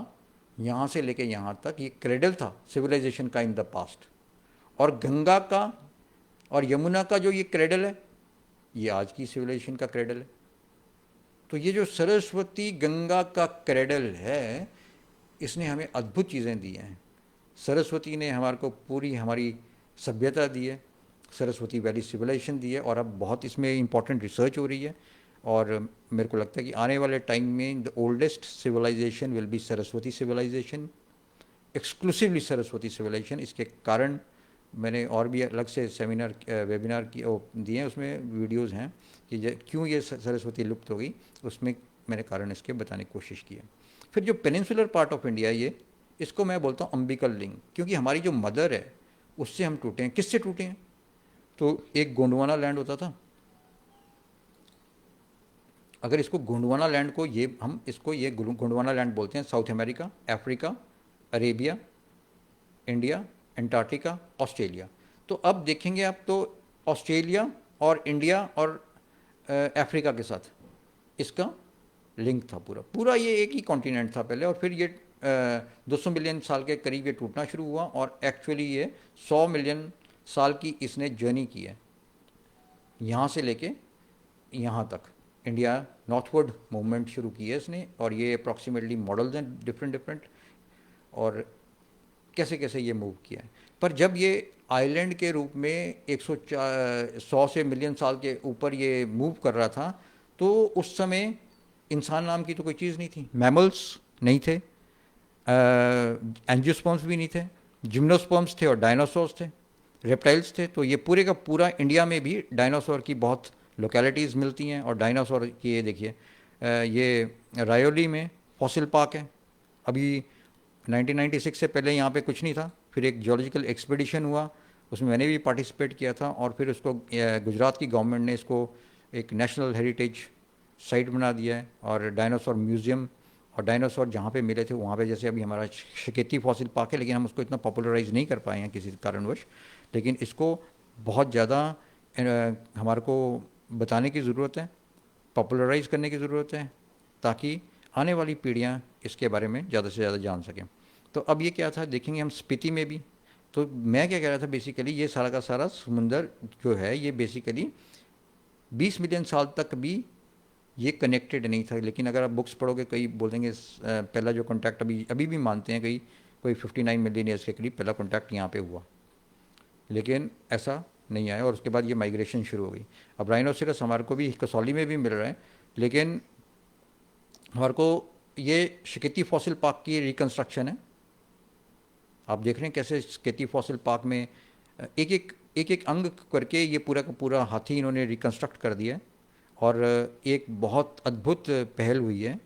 यहाँ से लेके यहाँ तक, ये क्रेडल था सिविलाइजेशन का इन द पास्ट। और गंगा का और यमुना का जो ये क्रेडल है, ये आज की सिविलाइजेशन का क्रेडल है। तो ये जो सरस्वती गंगा का क्रेडल है, इसने हमें अद्भुत चीज़ें दी हैं। सरस्वती ने हमारे को पूरी हमारी सभ्यता दी है, सरस्वती वैली सिविलाइजेशन दी है, और अब बहुत इसमें इम्पॉर्टेंट रिसर्च हो रही है। और मेरे को लगता है कि आने वाले टाइम में the oldest civilisation will be Saraswati civilisation, exclusively Saraswati civilisation. इसके कारण मैंने और भी अलग से सेमिनार वेबिनार की दिए हैं, उसमें वीडियोज़ हैं कि क्यों ये सरस्वती लुप्त हो गई, उसमें मैंने कारण इसके बताने की कोशिश की है। फिर जो पेनिनसुलर पार्ट ऑफ इंडिया, ये इसको मैं बोलता हूँ अम्बिकल लिंक, क्योंकि हमारी जो मदर है उससे हम टूटे हैं। किससे टूटे हैं? तो एक गोंडवाना लैंड होता था, अगर इसको गोंडवाना लैंड को ये हम इसको ये गोंडवाना लैंड बोलते हैं, south America, Africa, Arabia, India, Antarctica, Australia. तो अब देखेंगे आप तो ऑस्ट्रेलिया और इंडिया और अफ्रीका के साथ इसका लिंक था पूरा पूरा। ये एक ही कॉन्टिनेंट था पहले, और फिर ये 200 मिलियन साल के करीब ये टूटना शुरू हुआ, और एक्चुअली ये 100 मिलियन साल की इसने जर्नी की है, यहाँ से लेके यहाँ तक। इंडिया नॉर्थवर्ड मूवमेंट शुरू की है इसने, और ये अप्रॉक्सीमेटली मॉडल्स हैं डिफरेंट डिफरेंट, और कैसे कैसे ये मूव किया है। पर जब ये आइलैंड के रूप में 100 से मिलियन साल के ऊपर ये मूव कर रहा था, तो उस समय इंसान नाम की तो कोई चीज़ नहीं थी, मैमल्स नहीं थे, एंजियोस्पर्म्स भी नहीं थे, जिम्नोस्पर्म्स थे और डायनासोर्स थे, रेप्टाइल्स थे। तो ये पूरे का पूरा इंडिया में भी डायनासोर की बहुत लोकेलिटीज़ मिलती हैं। और डायनासोर की ये देखिए, ये रायोली में फॉसिल पार्क है। अभी 1996 से पहले यहाँ पे कुछ नहीं था, फिर एक जियोलॉजिकल एक्सपीडिशन हुआ, उसमें मैंने भी पार्टिसिपेट किया था, और फिर उसको गुजरात की गवर्नमेंट ने इसको एक नेशनल हेरिटेज साइट बना दिया है, और डायनासोर म्यूज़ियम, और डायनासोर जहाँ पे मिले थे वहाँ पे, जैसे अभी हमारा शिकेती फॉसिल पार्क है, लेकिन हम उसको इतना पॉपुलराइज नहीं कर पाए हैं किसी कारणवश। लेकिन इसको बहुत ज़्यादा हमारे को बताने की ज़रूरत है, पॉपुलराइज करने की ज़रूरत है, ताकि आने वाली पीढ़ियाँ इसके बारे में ज़्यादा से ज़्यादा जान सकें। तो अब ये क्या था देखेंगे हम स्पीति में भी। तो मैं क्या कह रहा था, बेसिकली ये सारा का सारा समुंदर जो है ये बेसिकली 20 मिलियन साल तक भी ये कनेक्टेड नहीं था। लेकिन अगर आप बुक्स पढ़ोगे, कई बोल देंगे पहला जो कॉन्टैक्ट अभी भी मानते हैं कोई 59 मिलियन ईयर्स के करीब पहला कॉन्टैक्ट यहाँ पे हुआ, लेकिन ऐसा नहीं आया, और उसके बाद ये माइग्रेशन शुरू हो गई। अब राइनोसेरस हमारे को भी कसौली में भी मिल रहा है, लेकिन हमारे को ये शिकेती फॉसिल पार्क की रिकन्स्ट्रक्शन है। आप देख रहे हैं कैसे शिकेती फॉसिल पार्क में एक अंग करके ये पूरा का पूरा हाथी इन्होंने रिकन्स्ट्रक्ट कर दिया है, और एक बहुत अद्भुत पहल हुई है।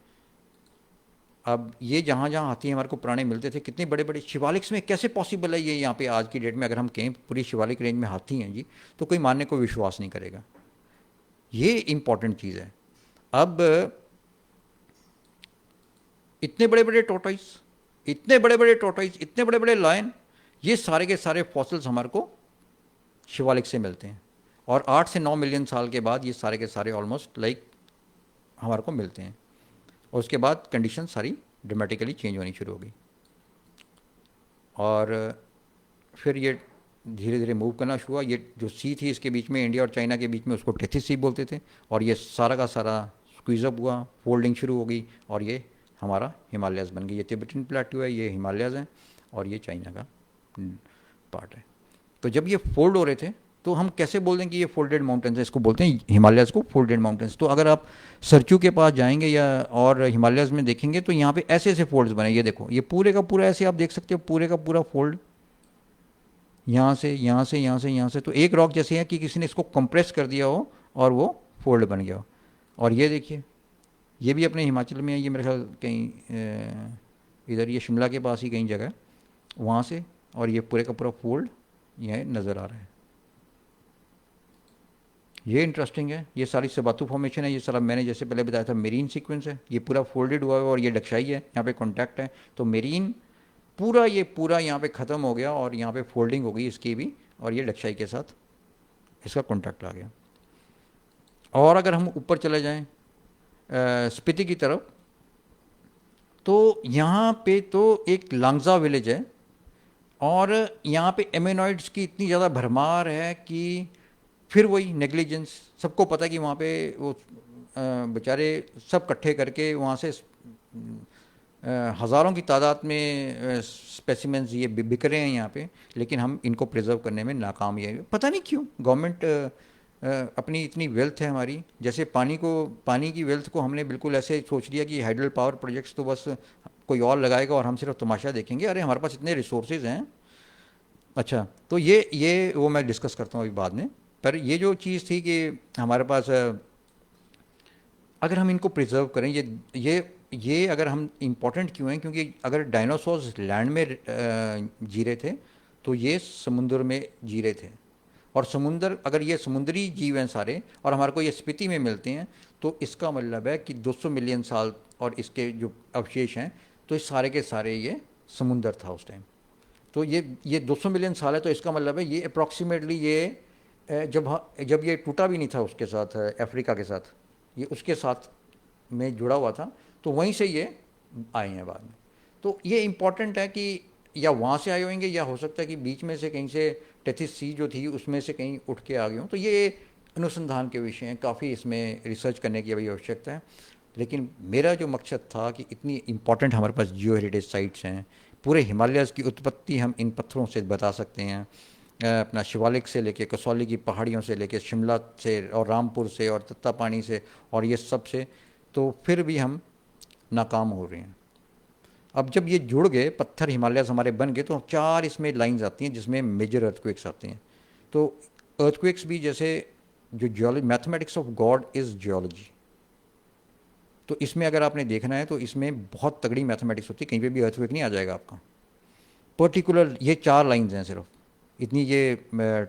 अब ये जहाँ जहाँ हाथी हमारे को पुराने मिलते थे, कितने बड़े बड़े शिवालिक्स में, कैसे पॉसिबल है ये यहाँ पे आज की डेट में? अगर हम कहें पूरी शिवालिक रेंज में हाथी हैं जी, तो कोई मानने को विश्वास नहीं करेगा। ये इम्पॉर्टेंट चीज़ है। अब इतने बड़े बड़े टोर्टोइस, इतने बड़े बड़े टोर्टोइस, इतने बड़े बड़े लायन, ये सारे के सारे फॉसिल्स हमारे को शिवालिक से मिलते हैं, और 8 से 9 मिलियन साल के बाद ये सारे के सारे ऑलमोस्ट लाइक हमारे को मिलते हैं। और उसके बाद कंडीशन सारी ड्रामेटिकली चेंज होनी शुरू हो गई, और फिर ये धीरे धीरे मूव करना शुरू हुआ। ये जो सी थी इसके बीच में, इंडिया और चाइना के बीच में, उसको टेथिस सी बोलते थे, और ये सारा का सारा स्क्वीज अप हुआ, फोल्डिंग शुरू हो गई, और ये हमारा हिमालयस बन गई। ये तिब्बतन प्लेट्यू है, ये हिमालयस है, और ये चाइना का पार्ट है। तो जब ये फोल्ड हो रहे थे, तो हम कैसे बोल दें कि ये फोल्डेड माउंटेन्स है? इसको बोलते हैं हिमालयस को फोल्डेड माउंटेन्स। तो अगर आप सरचू के पास जाएंगे या और हिमालयस में देखेंगे, तो यहाँ पे ऐसे ऐसे फोल्ड्स बने। ये देखो, ये पूरे का पूरा ऐसे आप देख सकते हो, पूरे का पूरा फोल्ड, यहाँ से यहाँ से यहाँ से यहाँ से। तो एक रॉक जैसे है कि किसी ने इसको कंप्रेस कर दिया हो और वो फोल्ड बन गया हो। और ये देखिए, ये भी अपने हिमाचल में है, ये मेरे ख्याल कहीं इधर ये शिमला के पास ही कहीं जगह, वहाँ से और ये पूरे का पूरा फोल्ड यह नज़र आ रहा है। ये इंटरेस्टिंग है, ये सारी सबातू फॉर्मेशन है, ये सारा मैंने जैसे पहले बताया था मेरीन सीक्वेंस है, ये पूरा फोल्डेड हुआ है और ये डक्शाई है, यहाँ पे कॉन्टैक्ट है। तो मेरीन पूरा ये पूरा यहाँ पे ख़त्म हो गया और यहाँ पे फोल्डिंग हो गई इसकी भी, और ये डक्शाई के साथ इसका कॉन्टैक्ट आ गया। और अगर हम ऊपर चले जाएं स्पीति की तरफ, तो यहाँ पे तो एक लांगजा विलेज है और यहाँ पे एमिनॉइड्स की इतनी ज़्यादा भरमार है कि फिर वही नेग्लिजेंस। सबको पता है कि वहाँ पे वो बेचारे सब इकट्ठे करके वहाँ से हज़ारों की तादाद में स्पेसिमेंस ये बिक रहे हैं यहाँ पे, लेकिन हम इनको प्रिजर्व करने में नाकाम ही है। पता नहीं क्यों गवर्नमेंट अपनी इतनी वेल्थ है हमारी, जैसे पानी की वेल्थ को हमने बिल्कुल ऐसे सोच लिया कि हाइडल पावर प्रोजेक्ट्स तो बस कोई और लगाएगा और हम सिर्फ तमाशा देखेंगे। अरे हमारे पास इतने रिसोर्सेज हैं। अच्छा, तो ये वो मैं डिस्कस करता हूँ अभी बाद में। पर ये जो चीज़ थी कि हमारे पास अगर हम इनको प्रिजर्व करें, ये अगर हम इम्पोर्टेंट क्यों हैं, क्योंकि अगर डायनासोर्स लैंड में जी रहे थे तो ये समुद्र में जी रहे थे, और समुंदर अगर ये समुद्री जीव हैं सारे और हमारे को ये स्पीति में मिलते हैं, तो इसका मतलब है कि 200 मिलियन साल और इसके जो अवशेष हैं, तो इस सारे के सारे ये समुंदर था उस टाइम। तो ये 200 मिलियन साल है, तो इसका मतलब है ये अप्रॉक्सीमेटली ये जब ये टूटा भी नहीं था उसके साथ अफ्रीका के साथ, ये उसके साथ में जुड़ा हुआ था, तो वहीं से ये आए हैं बाद में। तो ये इम्पॉर्टेंट है कि या वहाँ से आए होंगे या हो सकता है कि बीच में से कहीं से टेथिस सी जो थी उसमें से कहीं उठ के आ गए हों। तो ये अनुसंधान के विषय हैं, काफ़ी इसमें रिसर्च करने की अभी आवश्यकता है। लेकिन मेरा जो मकसद था कि इतनी इम्पॉर्टेंट हमारे पास जियो हेरिटेज साइट्स हैं, पूरे हिमालयस की उत्पत्ति हम इन पत्थरों से बता सकते हैं, अपना शिवालिक से लेके कसौली की पहाड़ियों से लेके शिमला से और रामपुर से और तत्तापानी से और ये सब से, तो फिर भी हम नाकाम हो रहे हैं। अब जब ये जुड़ गए पत्थर हिमालयस हमारे बन गए, तो 4 इसमें लाइंस आती हैं जिसमें मेजर अर्थक्वेक्स आते हैं। तो अर्थक्वेक्स भी जैसे जो geology, mathematics of God is geology, तो इसमें अगर आपने देखना है तो इसमें बहुत तगड़ी मैथमेटिक्स होती है, कहीं पे भी अर्थक्वेक नहीं आ जाएगा आपका। पर्टिकुलर ये 4 लाइंस हैं सिर्फ, इतनी ये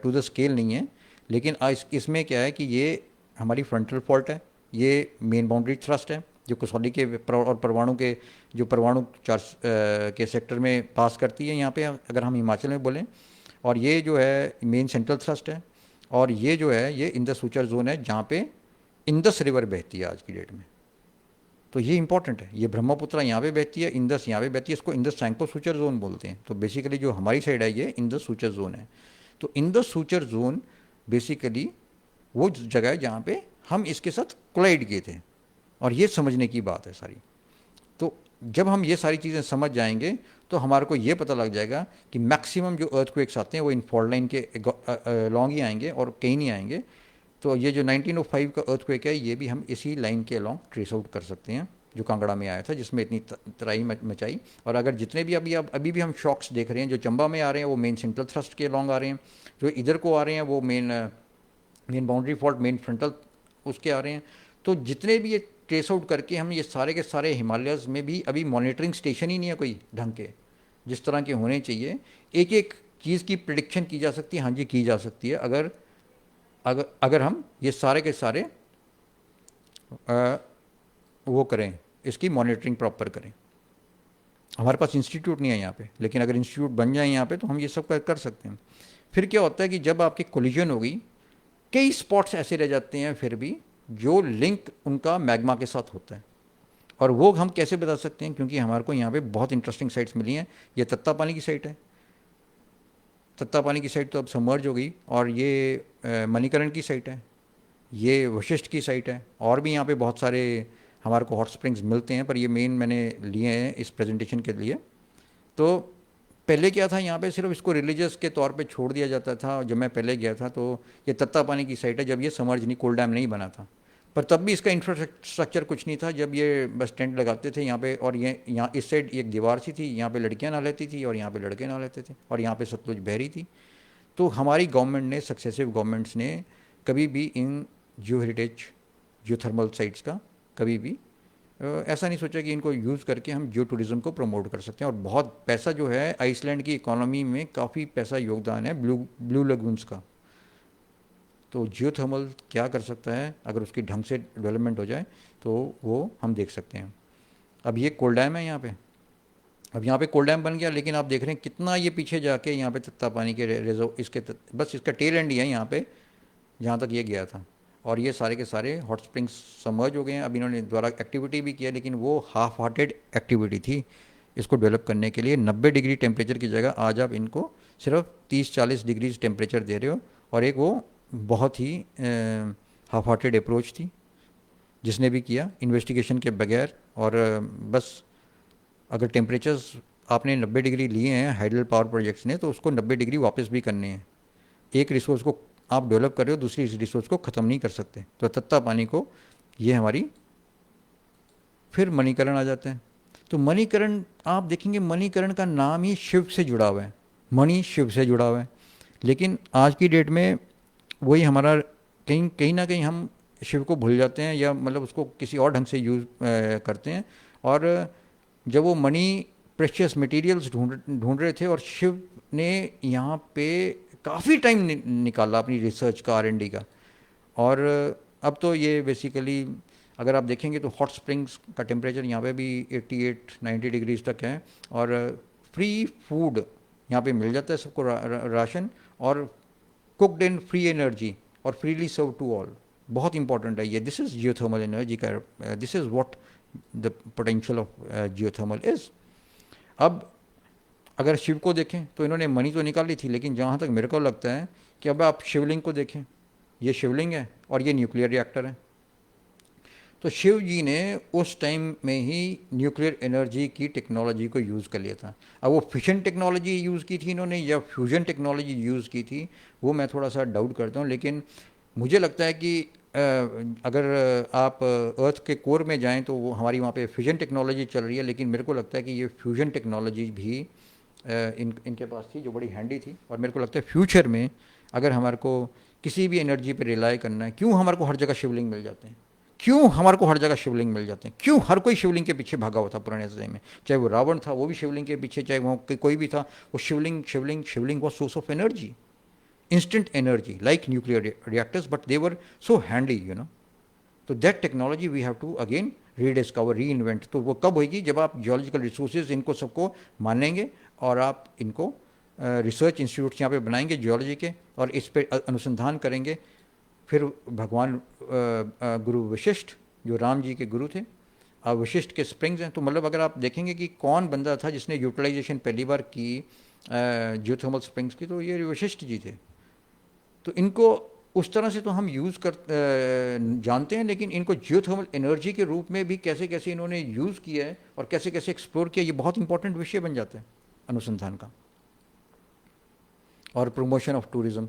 टू द स्केल नहीं है, लेकिन इसमें क्या है कि ये हमारी फ्रंटल फॉल्ट है, ये मेन बाउंड्री थ्रस्ट है जो कसौली के और परमाणु के जो परमाणु चार के सेक्टर में पास करती है यहाँ पे अगर हम हिमाचल में बोलें, और ये जो है मेन सेंट्रल थ्रस्ट है, और ये जो है ये इंडस सूचर जोन है जहाँ पे इंडस रिवर बहती है आज की डेट में। तो ये इंपॉर्टेंट है, ये ब्रह्मपुत्र यहाँ पे बहती है, इंडस यहाँ पे बहती है, इसको इंडस सैंको सूचर जोन बोलते हैं। तो बेसिकली जो हमारी साइड है ये इंडस सूचर जोन है। तो इंडस सूचर जोन बेसिकली वो जगह है जहाँ पे हम इसके साथ कोलाइड किए थे, और ये समझने की बात है सारी। तो जब हम ये सारी चीज़ें समझ जाएंगे तो हमारे को ये पता लग जाएगा कि मैक्सिमम जो अर्थक्वेक्स आते हैं वो इन फॉल्ट लाइन के लॉन्ग ही आएंगे और कहीं नहीं आएंगे। तो ये जो 1905 का अर्थक्वेक है ये भी हम इसी लाइन के अलॉन्ग ट्रेस आउट कर सकते हैं जो कांगड़ा में आया था, जिसमें इतनी तराई मचाई। और अगर जितने भी अभी भी हम शॉक्स देख रहे हैं जो चंबा में आ रहे हैं वो मेन सेंट्रल थ्रस्ट के अलॉन्ग आ रहे हैं, जो इधर को आ रहे हैं वो main boundary fault main frontal उसके आ रहे हैं। तो जितने भी ये ट्रेस आउट करके हम ये सारे के सारे हिमालयस में भी अभी मॉनिटरिंग स्टेशन ही नहीं है कोई ढंग के जिस तरह के होने चाहिए, एक एक चीज़ की प्रिडिक्शन की जा सकती है। हाँ जी, की जा सकती है अगर अगर अगर हम ये सारे के सारे वो करें, इसकी मॉनिटरिंग प्रॉपर करें। हमारे पास इंस्टीट्यूट नहीं है यहाँ पे, लेकिन अगर इंस्टीट्यूट बन जाए यहाँ पे तो हम ये सब कर सकते हैं। फिर क्या होता है कि जब आपकी कोलिजन होगी कई स्पॉट्स ऐसे रह जाते हैं फिर भी जो लिंक उनका मैग्मा के साथ होता है, और वो हम कैसे बता सकते हैं, क्योंकि हमारे को यहाँ पे बहुत इंटरेस्टिंग साइट्स मिली हैं। ये तत्तापानी की साइट है, तत्तापानी की साइट तो अब सबमर्ज हो गई, और ये मणिकरण की साइट है, ये वशिष्ठ की साइट है, और भी यहाँ पे बहुत सारे हमारे को हॉट स्प्रिंग्स मिलते हैं, पर ये मेन मैंने लिए हैं इस प्रेजेंटेशन के लिए। तो पहले क्या था, यहाँ पे सिर्फ इसको रिलीजियस के तौर पे छोड़ दिया जाता था। जब मैं पहले गया था तो ये तत्तापानी की साइट है, जब ये समर्ज नहीं, कोल डैम नहीं बना था, पर तब भी इसका इंफ्रास्ट्रक्चर कुछ नहीं था। जब ये बस टेंट लगाते थे यहाँ पे, और ये यहाँ इस साइड एक दीवार सी थी, यहाँ पे लड़कियाँ नहा लेती थी और यहाँ पे लड़के नहा लेते थे, और यहाँ पे सतलुज बह रही थी। तो हमारी गवर्नमेंट ने, सक्सेसिव गवर्नमेंट्स ने कभी भी इन जियो हेरिटेज जियोथर्मल साइट्स का कभी भी ऐसा नहीं सोचा कि इनको यूज़ करके हम जियो टूरिज़्म को प्रमोट कर सकते हैं। और बहुत पैसा जो है आइसलैंड की इकोनॉमी में काफ़ी पैसा योगदान है ब्लू ब्लू लगून्स का। तो जियो थर्मल क्या कर सकता है अगर उसकी ढंग से डेवलपमेंट हो जाए तो वो हम देख सकते हैं। अब ये कोल डैम है यहाँ पे, अब यहाँ पे कोल डैम बन गया, लेकिन आप देख रहे हैं कितना ये पीछे जाके यहाँ पे तत्ता पानी के रिजर्व इसके बस इसका टेल एंड ही है यहाँ पे जहाँ तक ये गया था। और ये सारे के सारे हॉट स्प्रिंग्स समर्ज हो गए हैं। अब इन्होंने द्वारा एक्टिविटी भी किया, लेकिन वो हाफ हार्टेड एक्टिविटी थी इसको डेवलप करने के लिए। 90 डिग्री टेम्परेचर की जगह आज आप इनको सिर्फ 30-40 डिग्री टेम्परेचर दे रहे हो। और एक वो बहुत ही हाफ हार्टेड अप्रोच थी जिसने भी किया इन्वेस्टिगेशन के बगैर। और बस अगर टेम्परेचर्स आपने 90 डिग्री लिए हैं हाइडल पावर प्रोजेक्ट्स ने, तो उसको 90 डिग्री वापस भी करने हैं। एक रिसोर्स को आप डेवलप कर रहे हो, दूसरी रिसोर्स को ख़त्म नहीं कर सकते। तो तत्ता पानी को ये हमारी फिर मणिकरण आ जाते हैं। तो मणिकरण आप देखेंगे मणिकरण का नाम ही शिव से जुड़ा हुआ है, मणि शिव से जुड़ा हुआ है। लेकिन आज की डेट में वही हमारा कहीं कहीं ना कहीं हम शिव को भूल जाते हैं, या मतलब उसको किसी और ढंग से यूज़ करते हैं। और जब वो मनी प्रेशियस मटेरियल्स ढूंढ रहे थे, और शिव ने यहाँ पे काफ़ी टाइम निकाला अपनी रिसर्च का, R&D का। और अब तो ये बेसिकली अगर आप देखेंगे तो हॉट स्प्रिंग्स का टेम्परेचर यहाँ पे भी 88-90 डिग्रीज तक है। और फ्री फूड यहाँ पे मिल जाता है सबको, राशन, और कुकड इन फ्री एनर्जी और फ्रीली सर्व टू ऑल। बहुत इंपॉर्टेंट है ये। दिस इज जियोथर्मल एनर्जी का, this is what the potential of geothermal is. अब अगर शिव को देखें तो इन्होंने मनी तो निकाली थी, लेकिन जहाँ तक मेरे को लगता है कि अब आप शिवलिंग को देखें, ये शिवलिंग है और ये न्यूक्लियर रिएक्टर है। तो शिव जी ने उस टाइम में ही न्यूक्लियर एनर्जी की टेक्नोलॉजी को यूज़ कर लिया था। अब वो फिशन टेक्नोलॉजी यूज़ की थी इन्होंने या फ्यूजन टेक्नोलॉजी यूज़ की थी, वो मैं थोड़ा सा डाउट करता हूँ। लेकिन मुझे लगता है कि अगर आप अर्थ के कोर में जाएं तो वो हमारी वहाँ पे फ्यूजन टेक्नोलॉजी चल रही है, लेकिन मेरे को लगता है कि ये फ्यूजन टेक्नोलॉजी भी इनके पास थी जो बड़ी हैंडी थी। और मेरे को लगता है फ्यूचर में अगर हमारे को किसी भी एनर्जी पे रिलाई करना है, क्यों हमारे को हर जगह शिवलिंग मिल जाते हैं, क्यों हमारे को हर जगह शिवलिंग मिल जाते हैं, क्यों हर कोई शिवलिंग के पीछे भागा हुआ था पुराने समय में। चाहे वो रावण था वो भी शिवलिंग के पीछे, चाहे वो कोई भी था, वो Shivling Shivling Shivling was source of energy, instant energy like nuclear reactors, but they were so handy, you know. तो that technology we have to again rediscover, reinvent. तो वो कब होगी, जब आप जियोलॉजिकल रिसोर्सेज इनको सबको मानेंगे और आप इनको रिसर्च इंस्टीट्यूट्स यहाँ पे बनाएंगे जियोलॉजी के, और इस पे अनुसंधान करेंगे। फिर भगवान गुरु वशिष्ठ जो राम जी के गुरु थे, वशिष्ठ के स्प्रिंग्स हैं। तो मतलब अगर आप देखेंगे कि कौन बंदा था जिसने यूटिलाइजेशन पहली बार की जियोथर्मल स्प्रिंग्स की, तो ये वशिष्ठ जी थे। तो इनको उस तरह से तो हम यूज़ कर जानते हैं, लेकिन इनको जियोथर्मल एनर्जी के रूप में भी कैसे कैसे इन्होंने यूज़ किया है और कैसे कैसे एक्सप्लोर किया, ये बहुत इंपॉर्टेंट विषय बन जाता है अनुसंधान का। और प्रमोशन ऑफ टूरिज़्म।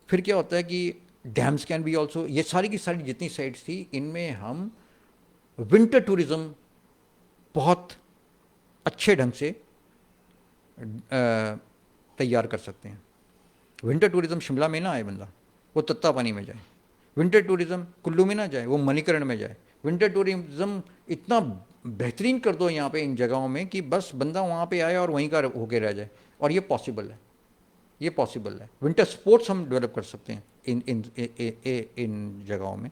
फिर क्या होता है कि डैम्स कैन बी ऑल्सो, ये सारी की सारी जितनी साइट्स थी इनमें हम विंटर टूरिज़्म बहुत अच्छे ढंग से तैयार कर सकते हैं। विंटर टूरिज़्म शिमला में ना आए बंदा, वो तत्ता पानी में जाए। विंटर टूरिज़्म कुल्लू में ना जाए, वो मणिकरण में जाए। विंटर टूरिज़्म इतना बेहतरीन कर दो यहाँ पे इन जगहों में कि बस बंदा वहाँ पे आए और वहीं का होके रह जाए। और ये पॉसिबल है, ये पॉसिबल है। विंटर स्पोर्ट्स हम डेवलप कर सकते हैं इन इन इन जगहों में।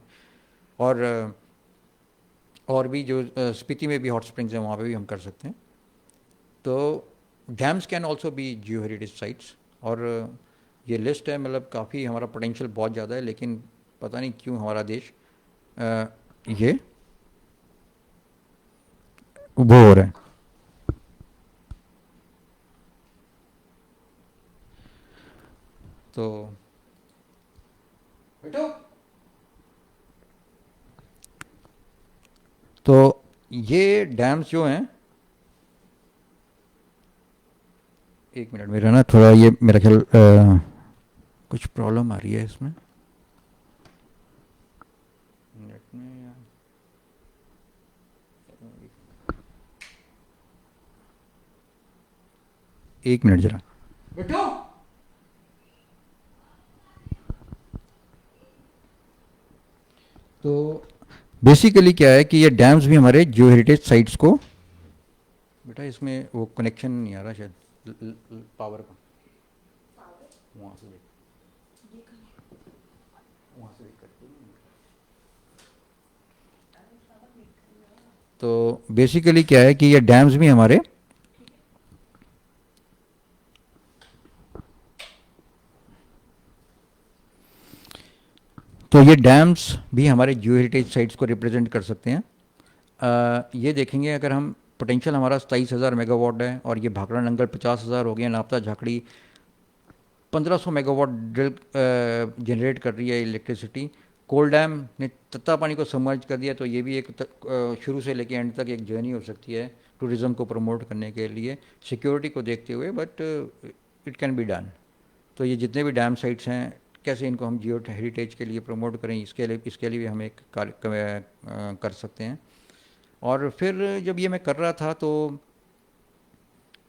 और भी जो स्पीति में भी हॉट स्प्रिंग्स हैं वहाँ पे भी हम कर सकते हैं। तो dams can also be Jio heritage sites. और ये लिस्ट है, मतलब काफ़ी हमारा पोटेंशियल बहुत ज़्यादा है, लेकिन पता नहीं क्यों हमारा देश ये वो हो रहा है। तो बेटो, तो ये डैम्स जो हैं, एक मिनट मेरा ना थोड़ा ये मेरा ख्याल कुछ प्रॉब्लम आ रही है इसमें नेट में। एक मिनट जरा बेटो। तो बेसिकली क्या है कि ये डैम्स भी हमारे जियो हेरिटेज साइट्स को, बेटा इसमें वो कनेक्शन नहीं आ रहा शायद पावर का, वहाँ से देख, वहाँ से देख करके। तो बेसिकली क्या है कि ये डैम्स भी हमारे, तो ये डैम्स भी हमारे जियो हेरिटेज साइट्स को रिप्रेजेंट कर सकते हैं। ये देखेंगे अगर हम, पोटेंशियल हमारा 27,000 मेगावाट है और ये भाखड़ा नंगल 50,000 हो गया, नापता झाकड़ी 1500 मेगावाट ड्रिल जनरेट कर रही है इलेक्ट्रिसिटी। कोल डैम ने तत्तापानी को सबमर्ज कर दिया, तो ये भी एक शुरू से लेके एंड तक एक जर्नी हो सकती है टूरिज़्म को प्रमोट करने के लिए, सिक्योरिटी को देखते हुए, but it can be done. तो ये जितने भी डैम साइट्स हैं, कैसे इनको हम जियो हेरिटेज के लिए प्रमोट करें, इसके लिए भी हम एक कार्य कर सकते हैं। और फिर जब ये मैं कर रहा था तो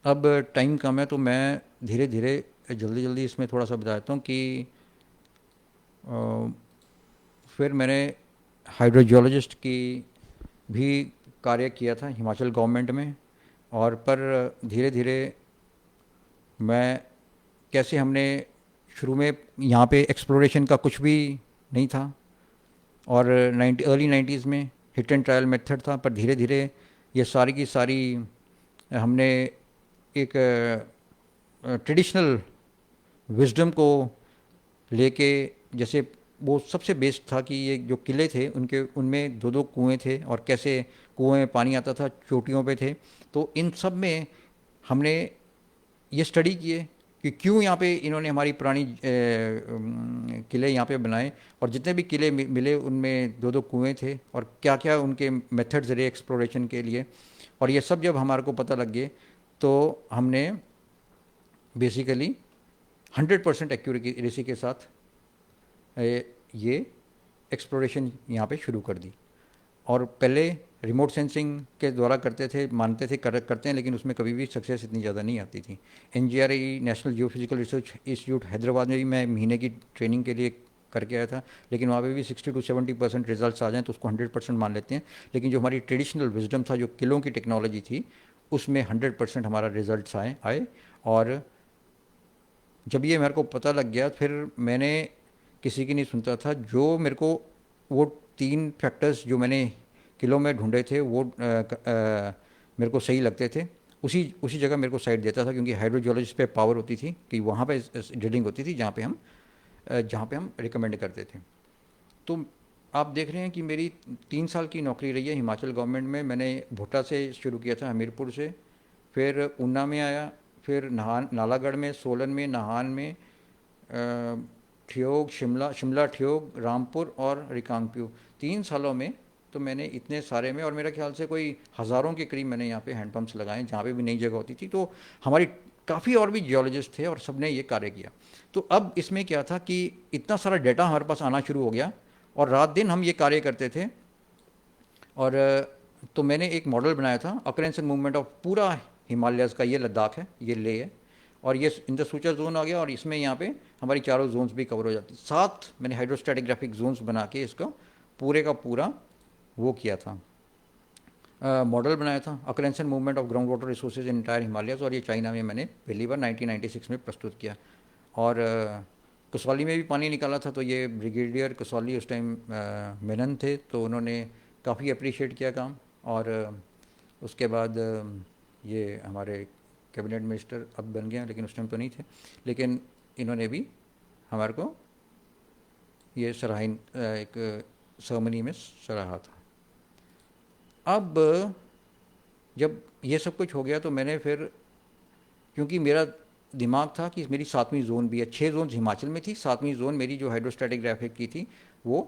अब टाइम कम है, तो मैं धीरे धीरे जल्दी जल्दी इसमें थोड़ा सा बताता हूँ कि अ, फिर मैंने हाइड्रोजियोलॉजिस्ट की भी कार्य किया था हिमाचल गवर्नमेंट में। और पर धीरे धीरे मैं, कैसे हमने शुरू में यहाँ पे एक्सप्लोरेशन का कुछ भी नहीं था, और अर्ली 90s में हिट एंड ट्रायल मेथड था, पर धीरे धीरे ये सारी की सारी हमने एक ट्रेडिशनल विजडम को लेके, जैसे वो सबसे बेस्ट था कि ये जो किले थे उनके, उनमें दो दो कुएँ थे और कैसे कुएँ में पानी आता था, चोटियों पे थे। तो इन सब में हमने ये स्टडी किए कि क्यों यहाँ पे इन्होंने हमारी पुरानी किले यहाँ पे बनाए, और जितने भी किले मिले उनमें दो दो कुएँ थे, और क्या क्या उनके मेथड्स रहे एक्सप्लोरेशन के लिए। और ये सब जब हमारे को पता लग गए, तो हमने बेसिकली 100% एक्यूरेसी के साथ ये एक्सप्लोरेशन यहाँ पे शुरू कर दी। और पहले रिमोट सेंसिंग के द्वारा करते थे, मानते थे करते हैं, लेकिन उसमें कभी भी सक्सेस इतनी ज़्यादा नहीं आती थी। NGRI national geophysical research institute Hyderabad में भी मैं महीने की ट्रेनिंग के लिए करके आया था, लेकिन वहाँ पे भी 60 to 70% रिजल्ट्स आ जाएँ तो उसको 100% मान लेते हैं। लेकिन जो हमारी ट्रेडिशनल विजडम था, जो किलों की टेक्नोलॉजी थी, उसमें 100% हमारा रिजल्ट आए। और जब ये मेरे को पता लग गया, फिर मैंने किसी की नहीं सुनता था, जो मेरे को वो 3 फैक्टर्स जो मैंने किलो में ढूंढे थे, वो मेरे को सही लगते थे, उसी उसी जगह मेरे को साइट देता था, क्योंकि हाइड्रोजियोलॉजिस्ट पे पावर होती थी कि वहाँ पे ड्रिलिंग होती थी जहाँ पे हम रिकमेंड करते थे। तो आप देख रहे हैं कि मेरी 3 साल की नौकरी रही है हिमाचल गवर्नमेंट में। मैंने भोटा से शुरू किया था, हमीरपुर से, फिर ऊना में आया, फिर नालागढ़ में, सोलन में, नाहन में, ठियोग, शिमला ठियोग, रामपुर और रिकांगपियो। 3 सालों में तो मैंने इतने सारे में, और मेरा ख्याल से कोई हज़ारों के करीब मैंने यहाँ पे हैंडपम्प्स लगाए जहाँ पे भी नई जगह होती थी। तो हमारी काफ़ी और भी जियोलॉजिस्ट थे और सब ने ये कार्य किया। तो अब इसमें क्या था कि इतना सारा डाटा हमारे पास आना शुरू हो गया, और रात दिन हम ये कार्य करते थे। और तो मैंने एक मॉडल बनाया था अकरेंस एंड मूवमेंट ऑफ पूरा हिमालयस का। ये लद्दाख है, ये लेह है, और ये इंदर सूचा जोन आ गया, और इसमें यहाँ पे हमारी चारों जोन्स भी कवर हो जाती। 7 मैंने हाइड्रोस्टैटिग्राफिक जोन्स बना के इसका पूरे का पूरा वो किया था, मॉडल बनाया था occurrence and movement of ground water resources in entire Himalayas. और ये चाइना में मैंने पहली बार 1996 में प्रस्तुत किया। और कसौली में भी पानी निकाला था, तो ये ब्रिगेडियर कसौली उस टाइम मेनन थे, तो उन्होंने काफ़ी अप्रिशिएट किया काम। और उसके बाद ये हमारे कैबिनेट मिनिस्टर अब बन गए हैं, लेकिन उस टाइम तो नहीं थे, लेकिन इन्होंने भी हमारे को ये सराहन एक सेरेमनी में सराहा था। अब जब ये सब कुछ हो गया, तो मैंने फिर, क्योंकि मेरा दिमाग था कि मेरी 7वीं जोन भी है, 6 जोन हिमाचल में थी, 7वीं जोन मेरी जो हाइड्रोस्टैटिग्राफिक की थी वो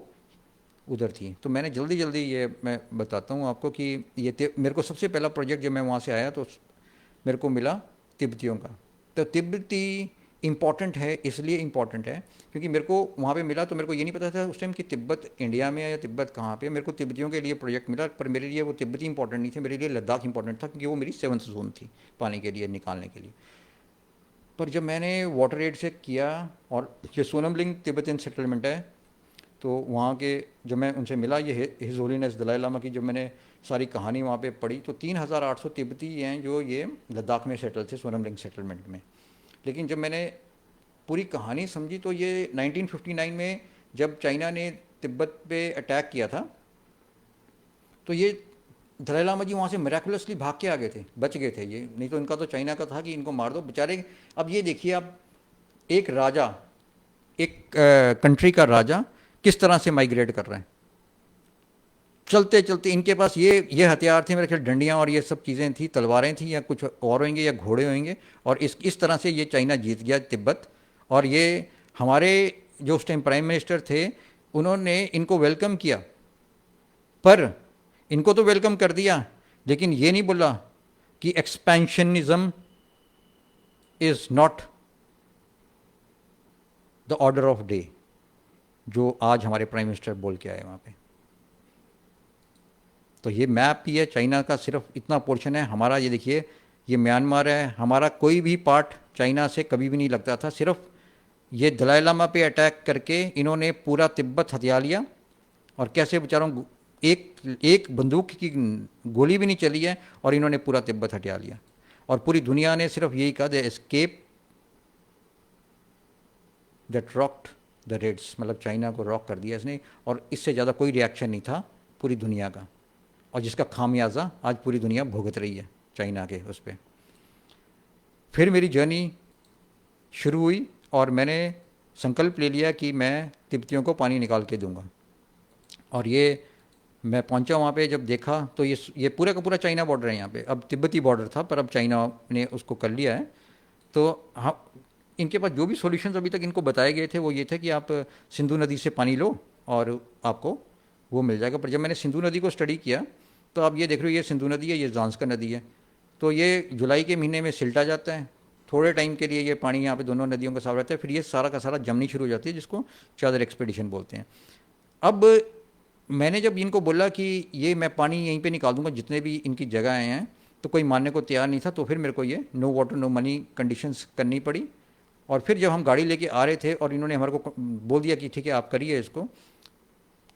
उधर थी। तो मैंने जल्दी जल्दी ये मैं बताता हूँ आपको कि ये मेरे को सबसे पहला प्रोजेक्ट जब मैं वहाँ से आया तो मेरे को मिला तिब्बतियों का। तो तिब्बती इम्पॉर्टेंट है, इसलिए इम्पॉर्टेंट है क्योंकि मेरे को वहाँ पे मिला, तो मेरे को ये नहीं पता था उस टाइम कि तिब्बत इंडिया में है या तिब्बत कहाँ पे। मेरे को तिब्बतियों के लिए प्रोजेक्ट मिला, पर मेरे लिए वो तिब्बती इंपॉर्टेंट नहीं थे, मेरे लिए लद्दाख इंपॉर्टेंट था, क्योंकि वो मेरी 7th जोन थी पानी के लिए निकालने के लिए। पर जब मैंने वाटर एड से किया, और ये सोनमलिंग तिब्बतियन सेटलमेंट है, तो वहाँ के जब मैं उनसे मिला, ये हिज होलीनेस दलाई लामा की जब मैंने सारी कहानी वहाँ पे पढ़ी, तो 3,800 तिब्बती हैं जो ये लद्दाख में सेटल थे, सोनम रिंग सेटलमेंट में। लेकिन जब मैंने पूरी कहानी समझी तो ये 1959 में जब चाइना ने तिब्बत पे अटैक किया था, तो ये दलाई लामा जी वहाँ से मिराकुलसली भाग के आ गए थे, बच गए थे ये, नहीं तो इनका तो चाइना का था कि इनको मार दो बेचारे। अब ये देखिए आप, एक राजा, एक कंट्री का राजा किस तरह से माइग्रेट कर रहे हैं, चलते चलते। इनके पास ये हथियार थे मेरे ख्याल, डंडियाँ और ये सब चीज़ें थी, तलवारें थी या कुछ और होंगे या घोड़े होंगे, और इस तरह से ये चाइना जीत गया तिब्बत। और ये हमारे जो उस टाइम प्राइम मिनिस्टर थे, उन्होंने इनको वेलकम किया, पर इनको तो वेलकम कर दिया, लेकिन ये नहीं बोला कि expansionism is not the order of day, जो आज हमारे प्राइम मिनिस्टर बोल के आए वहाँ पे। तो ये मैप ही है, चाइना का सिर्फ इतना पोर्शन है। हमारा ये देखिए, ये म्यांमार है, हमारा कोई भी पार्ट चाइना से कभी भी नहीं लगता था। सिर्फ ये दलाई लामा पे अटैक करके इन्होंने पूरा तिब्बत हथिया लिया, और कैसे बेचारों एक एक बंदूक की गोली भी नहीं चली है और इन्होंने पूरा तिब्बत हटिया लिया। और पूरी दुनिया ने सिर्फ यही कहा, the escape that rocked the Reds, मतलब चाइना को रॉक कर दिया इसने, और इससे ज़्यादा कोई रिएक्शन नहीं था पूरी दुनिया का, और जिसका खामियाजा आज पूरी दुनिया भुगत रही है चाइना के उस पर। फिर मेरी जर्नी शुरू हुई और मैंने संकल्प ले लिया कि मैं तिब्बतियों को पानी निकाल के दूंगा। और ये मैं पहुंचा वहाँ पे, जब देखा तो ये पूरा का पूरा चाइना बॉर्डर है यहाँ पे। अब तिब्बती बॉर्डर था, पर अब चाइना ने उसको कर लिया है। तो हाँ, इनके पास जो भी सॉल्यूशंस अभी तक इनको बताए गए थे वो ये थे कि आप सिंधु नदी से पानी लो और आपको वो मिल जाएगा। पर जब मैंने सिंधु नदी को स्टडी किया, तो आप ये देख रहे हो, ये सिंधु नदी है, ये ज़ांस्कर नदी है। तो ये जुलाई के महीने में सिल्टा जाता है, थोड़े टाइम के लिए ये पानी यहाँ पे दोनों नदियों का साफ रहता है, फिर ये सारा का सारा जमनी शुरू हो जाती है, जिसको चादर एक्सपेडिशन बोलते हैं। अब मैंने जब इनको बोला कि ये मैं पानी यहीं पे निकाल दूंगा जितने भी इनकी जगह हैं, तो कोई मानने को तैयार नहीं था। तो फिर मेरे को ये no water no money conditions करनी पड़ी। और फिर जब हम गाड़ी लेके आ रहे थे और इन्होंने हमारे को बोल दिया कि ठीक है आप करिए इसको,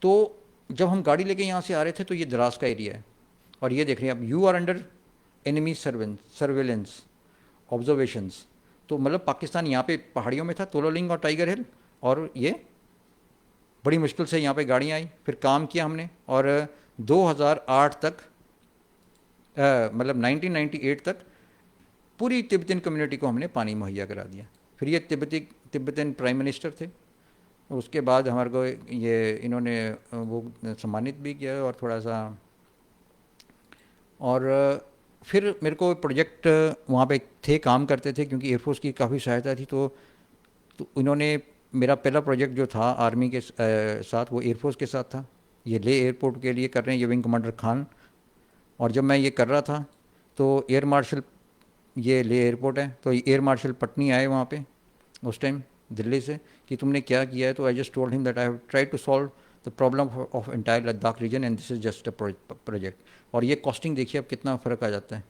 तो जब हम गाड़ी लेके यहाँ से आ रहे थे तो ये द्रास का एरिया है, और ये देख रहे हैं आप, you are under enemy surveillance observations. तो मतलब पाकिस्तान यहाँ पे पहाड़ियों में था, तोलोलिंग और टाइगर हिल, और ये बड़ी मुश्किल से यहाँ पे गाड़ियाँ आई। फिर काम किया हमने, और 2008 तक मतलब 1998 तक पूरी तिब्बतन कम्युनिटी को हमने पानी मुहैया करा दिया। फिर ये तिब्बतन प्राइम मिनिस्टर थे, उसके बाद हमारे को ये इन्होंने वो सम्मानित भी किया और थोड़ा सा। और फिर मेरे को प्रोजेक्ट वहाँ पे थे, काम करते थे, क्योंकि एयरफोर्स की काफ़ी सहायता थी। तो इन्होंने मेरा पहला प्रोजेक्ट जो था आर्मी के साथ, वो एयरफोर्स के साथ था। ये ले एयरपोर्ट के लिए कर रहे हैं, ये विंग कमांडर खान। और जब मैं ये कर रहा था तो एयर मार्शल, ये ले एयरपोर्ट है, तो एयर मार्शल पटनी आए वहाँ पे उस टाइम दिल्ली से, कि तुमने क्या किया है। तो I just told him that I have try to solve the problem of entire Ladakh region and this is just a project. और ये कॉस्टिंग देखिए अब कितना फ़र्क आ जाता है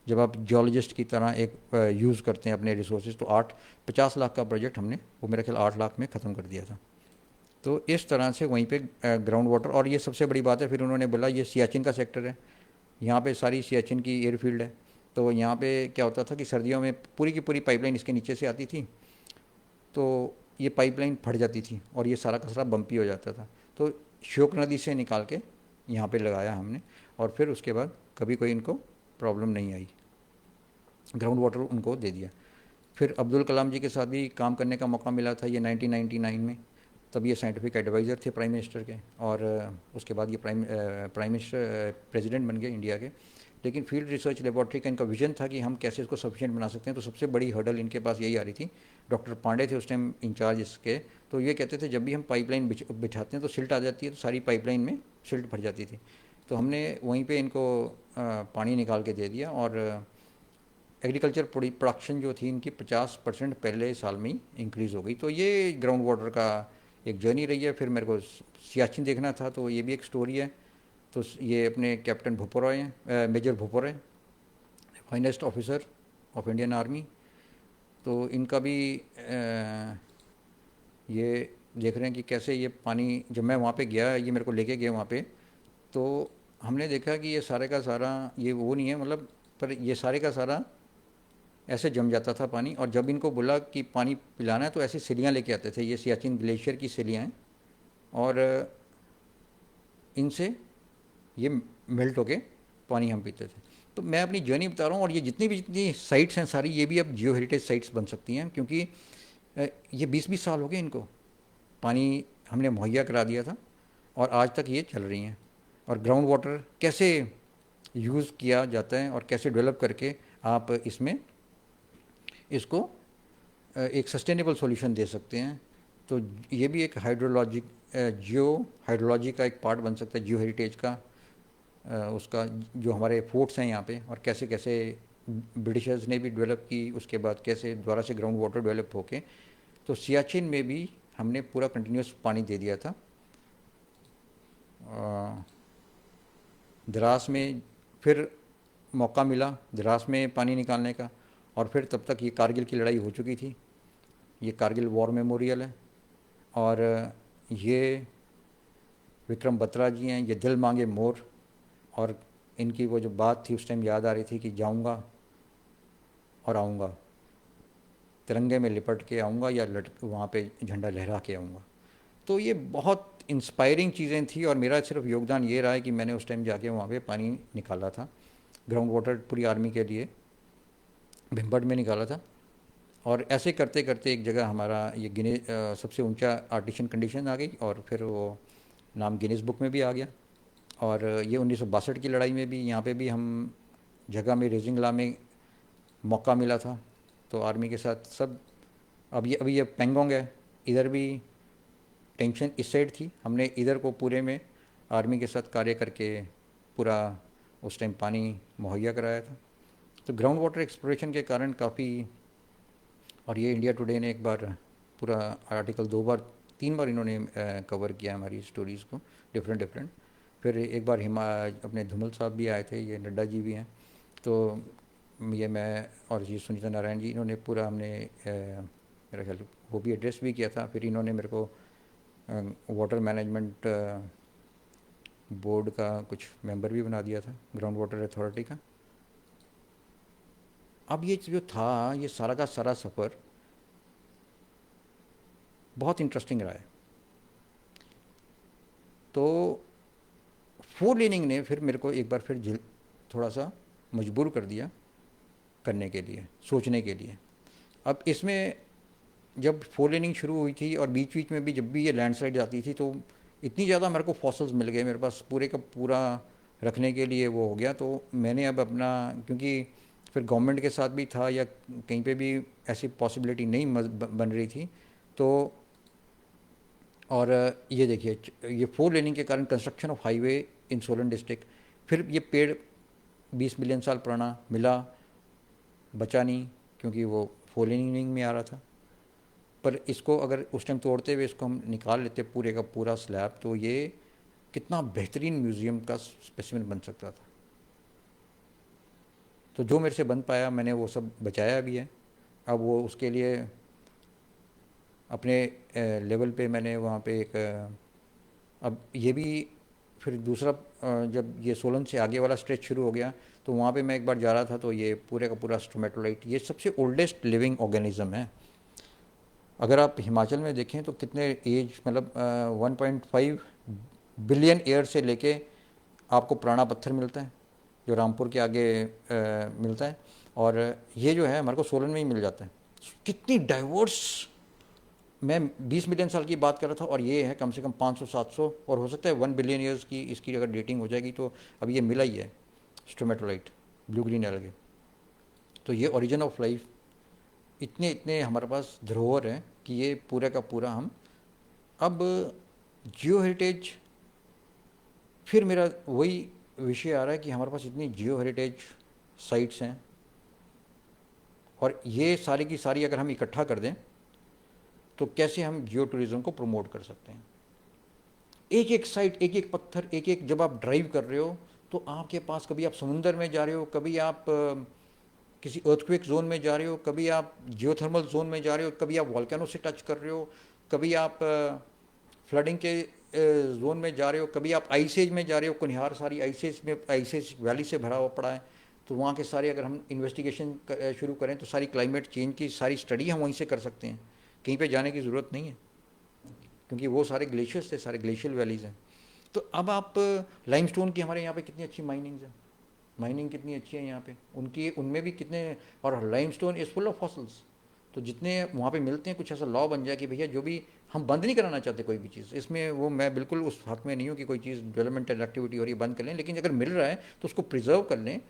जब आप जियोलॉजिस्ट की तरह एक यूज़ करते हैं अपने रिसोर्सेज। तो 50 लाख का प्रोजेक्ट हमने, वो मेरा ख्याल 8 लाख में ख़त्म कर दिया था। तो इस तरह से वहीं पे ग्राउंड वाटर। और ये सबसे बड़ी बात है, फिर उन्होंने बोला ये सियाचिन का सेक्टर है, यहाँ पे सारी सियाचिन की एयरफील्ड है। तो यहाँ पे क्या होता था कि सर्दियों में पूरी की पूरी पाइपलाइन इसके नीचे से आती थी, तो ये पाइपलाइन फट जाती थी और ये सारा का सारा बम्पी हो जाता था। तो श्योक नदी से निकाल के यहाँ पे लगाया हमने, और फिर उसके बाद कभी कोई इनको प्रॉब्लम नहीं आई, ग्राउंड वाटर उनको दे दिया। फिर अब्दुल कलाम जी के साथ भी काम करने का मौका मिला था, ये 1999 में। तब ये साइंटिफिक एडवाइज़र थे प्राइम मिनिस्टर के, और उसके बाद ये प्राइम मिनिस्टर प्रेसिडेंट बन गए इंडिया के। लेकिन फील्ड रिसर्च लेबॉर्ट्री का इनका विजन था कि हम कैसे इसको सफिशिएंट बना सकते हैं। तो सबसे बड़ी हर्डल इनके पास यही आ रही थी। डॉक्टर पांडे थे उस टाइम इंचार्ज इसके, तो ये कहते थे जब भी हम पाइपलाइन बिछाते हैं तो सिल्ट आ जाती है, तो सारी पाइपलाइन में सिल्ट भर जाती थी। तो हमने वहीं पे इनको पानी निकाल के दे दिया, और एग्रीकल्चर प्रोडक्शन जो थी इनकी 50% पहले साल में ही इंक्रीज़ हो गई। तो ये ग्राउंड वाटर का एक जर्नी रही है। फिर मेरे को सियाचिन देखना था, तो ये भी एक स्टोरी है। तो ये अपने कैप्टन भूपोराय हैं, major Bhuporai, finest officer of Indian army. तो इनका भी ये देख रहे हैं कि कैसे ये पानी, जब मैं वहाँ पे गया, ये मेरे को लेके गए वहाँ पे, तो हमने देखा कि ये सारे का सारा, ये वो नहीं है मतलब, पर ये सारे का सारा ऐसे जम जाता था पानी। और जब इनको बोला कि पानी पिलाना है तो ऐसी सिलियाँ लेके आते थे, ये सियाचिन ग्लेशियर की सिलियाँ हैं, और इनसे ये मेल्ट होके पानी हम पीते थे। तो मैं अपनी जर्नी बता रहा हूँ, और ये जितनी साइट्स हैं सारी, ये भी अब जियो हेरिटेज साइट्स बन सकती हैं, क्योंकि ये 20-20 साल हो गए इनको, पानी हमने मुहैया करा दिया था और आज तक ये चल रही हैं। और ग्राउंड वाटर कैसे यूज़ किया जाता है और कैसे डेवलप करके आप इसमें इसको एक सस्टेनेबल सॉल्यूशन दे सकते हैं। तो ये भी एक जियो हाइड्रोलॉजी का एक पार्ट बन सकता है, जियो हेरिटेज का, उसका, जो हमारे फोर्ट्स हैं यहाँ पे, और कैसे कैसे ब्रिटिशर्स ने भी डेवलप की, उसके बाद कैसे दोबारा से ग्राउंड वाटर डेवलप होके, तो सियाचिन में भी हमने पूरा कंटिन्यूस पानी दे दिया था। द्रास में फिर मौका मिला द्रास में पानी निकालने का, और फिर तब तक ये कारगिल की लड़ाई हो चुकी थी। ये कारगिल वॉर मेमोरियल है, और ये विक्रम बत्रा जी हैं, ये दिल मांगे मोर, और इनकी वो जो बात थी उस टाइम याद आ रही थी कि जाऊंगा और आऊँगा, तिरंगे में लिपट के आऊँगा या लट वहाँ पे झंडा लहरा के आऊँगा। तो ये बहुत इंस्पायरिंग चीज़ें थी, और मेरा सिर्फ योगदान ये रहा है कि मैंने उस टाइम जाके वहाँ पे पानी निकाला था, ग्राउंड वाटर पूरी आर्मी के लिए भिम्बड में निकाला था। और ऐसे करते करते एक जगह हमारा ये सबसे ऊंचा आर्टिशन कंडीशन आ गई, और फिर वो नाम गिनीज बुक में भी आ गया। और ये 1962 की लड़ाई में भी यहाँ पे भी हम जगह में रेजिंग ला में मौका मिला था, तो आर्मी के साथ सब। अब ये अभी ये पेंगोंग है, इधर भी टेंशन इस साइड थी, हमने इधर को पूरे में आर्मी के साथ कार्य करके पूरा उस टाइम पानी मुहैया कराया था। तो ग्राउंड वाटर एक्सप्लोरेशन के कारण काफ़ी, और ये इंडिया टुडे ने एक बार पूरा आर्टिकल 2 बार 3 बार इन्होंने कवर किया हमारी स्टोरीज़ को, डिफरेंट डिफरेंट। फिर एक बार अपने धूमल साहब भी आए थे, ये नड्डा जी भी हैं, तो ये मैं और जी सुनीता नारायण जी, इन्होंने पूरा हमने मेरा ख्याल वो भी एड्रेस भी किया था। फिर इन्होंने मेरे को वाटर मैनेजमेंट बोर्ड का कुछ मेंबर भी बना दिया था, ग्राउंड वाटर अथॉरिटी का। अब ये जो था, ये सारा का सारा सफ़र बहुत इंटरेस्टिंग रहा है। तो फोर लेनिंग ने फिर मेरे को एक बार फिर थोड़ा सा मजबूर कर दिया करने के लिए, सोचने के लिए। अब इसमें जब फोर लेनिंग शुरू हुई थी, और बीच बीच में भी जब भी ये लैंडस्लाइड आती थी, तो इतनी ज़्यादा मेरे को फॉसल्स मिल गए मेरे पास, पूरे का पूरा रखने के लिए वो हो गया। तो मैंने अब अपना, क्योंकि फिर गवर्नमेंट के साथ भी था या कहीं पे भी ऐसी पॉसिबिलिटी नहीं बन रही थी, तो और ये देखिए, ये फोर लेनिंग के कारण construction of highway in Solan district, फिर ये पेड़ 20 मिलियन साल पुराना मिला, बचा नहीं क्योंकि वो फोर लेनिंग में आ रहा था। पर इसको अगर उस टाइम तोड़ते हुए इसको हम निकाल लेते पूरे का पूरा स्लैब, तो ये कितना बेहतरीन म्यूज़ियम का स्पेसिमेन बन सकता था। तो जो मेरे से बन पाया मैंने वो सब बचाया भी है। अब वो उसके लिए अपने लेवल पे मैंने वहाँ पे एक अब ये भी फिर दूसरा जब ये सोलन से आगे वाला स्ट्रेच शुरू हो गया, तो वहाँ पे मैं एक बार जा रहा था, तो ये पूरे का पूरा स्ट्रोमेटोलाइट, ये सबसे ओल्डेस्ट लिविंग ऑर्गेनिज्म है। अगर आप हिमाचल में देखें तो कितने एज, मतलब 1.5 बिलियन ईयर से लेके आपको पुराना पत्थर मिलता है जो रामपुर के आगे मिलता है, और ये जो है हमारे को सोलन में ही मिल जाता है। कितनी डाइवर्स, मैं 20 मिलियन साल की बात कर रहा था, और ये है कम से कम 500-700, और हो सकता है 1 बिलियन ईयर्स की इसकी अगर डेटिंग हो जाएगी, तो अब ये मिला ही है स्ट्रोमेटोलाइट, ब्लू ग्रीन एल्गे। तो ये ओरिजिन ऑफ लाइफ, इतने इतने हमारे पास धरोहर हैं कि ये पूरा का पूरा हम अब जियो हेरिटेज। फिर मेरा वही विषय आ रहा है कि हमारे पास इतनी जियो हेरिटेज साइट्स हैं, और ये सारी की सारी अगर हम इकट्ठा कर दें तो कैसे हम जियो टूरिज़्म को प्रमोट कर सकते हैं। एक एक साइट, एक एक पत्थर, एक एक, जब आप ड्राइव कर रहे हो तो आपके पास, कभी आप समुंदर में जा रहे हो, कभी आप किसी अर्थक्वेक जोन में जा रहे हो, कभी आप जियोथर्मल जोन में जा रहे हो, कभी आप वॉल्केनो से टच कर रहे हो, कभी आप फ्लडिंग के जोन में जा रहे हो, कभी आप आइस एज में जा रहे हो, कुनिहार सारी आइस एज में, आइस एज वैली से भरा हुआ पड़ा है। तो वहाँ के सारे अगर हम इन्वेस्टिगेशन शुरू करें तो सारी क्लाइमेट चेंज की सारी स्टडी हम वहीं से कर सकते हैं, कहीं पे जाने की ज़रूरत नहीं है, क्योंकि वो सारे ग्लेशियर्स थे, सारे ग्लेशियल वैलीज़ हैं। तो अब आप लाइमस्टोन की हमारे यहाँ पे कितनी अच्छी माइनिंग्स है, माइनिंग कितनी अच्छी है यहाँ पे, उनकी उनमें भी कितने, और limestone is full of fossils. तो जितने वहाँ पे मिलते हैं, कुछ ऐसा लॉ बन जाए कि भैया जो भी हम बंद नहीं कराना चाहते कोई भी चीज़, इसमें वो मैं बिल्कुल उस हक में नहीं हूँ कि कोई चीज़ डेवलपमेंटल एक्टिविटी हो रही है बंद कर लें, लेकिन अगर मिल रहा है तो उसको प्रिजर्व कर लें,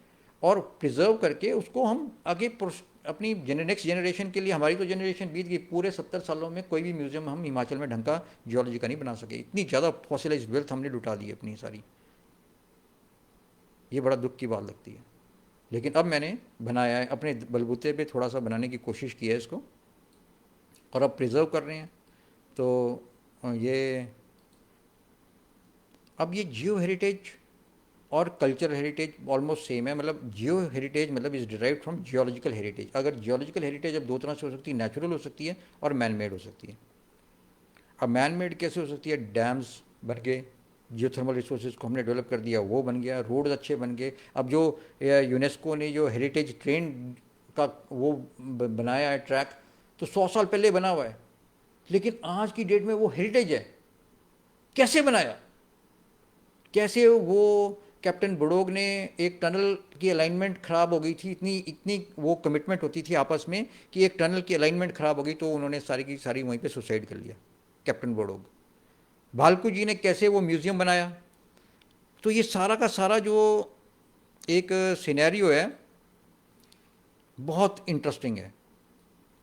और प्रिजर्व करके उसको हम आगे अपनी नेक्स्ट जनरेशन के लिए, हमारी तो जनरेशन बीत गई, पूरे 70 सालों में कोई भी म्यूजियम हम हिमाचल में ढंग का जियोलॉजी का नहीं बना सके, इतनी ज़्यादा फॉसिलाइज्ड वेल्थ हमने लुटा दी अपनी सारी। ये बड़ा दुख की बात लगती है, लेकिन अब मैंने बनाया है अपने बलबूते पे, थोड़ा सा बनाने की कोशिश की है इसको, और अब प्रिजर्व कर रहे हैं। तो ये अब ये जियो हेरिटेज और कल्चरल हेरिटेज ऑलमोस्ट सेम है, मतलब जियो हेरिटेज मतलब is derived from geological heritage. अगर जियोलॉजिकल हेरिटेज अब दो तरह से हो सकती है, नेचुरल हो सकती है और मैन मेड हो सकती है। अब मैन मेड कैसे हो सकती है? डैम्स बन गए, जियोथर्मल रिसोर्सेज को हमने डेवलप कर दिया, वो बन गया, रोड्स अच्छे बन गए। अब जो यूनेस्को ने जो हेरिटेज ट्रेन का वो बनाया है ट्रैक, तो 100 साल पहले बना हुआ है, लेकिन आज की डेट में वो हेरिटेज है। कैसे बनाया? कैसे वो कैप्टन बड़ोग ने, एक टनल की अलाइनमेंट ख़राब हो गई थी, इतनी इतनी वो कमिटमेंट होती थी आपस में कि एक टनल की अलाइनमेंट ख़राब हो गई तो उन्होंने सारी की सारी वहीं पे सुसाइड कर लिया, कैप्टन बड़ोग। भालकू जी ने कैसे वो म्यूज़ियम बनाया। तो ये सारा का सारा जो एक सिनेरियो है, बहुत इंटरेस्टिंग है।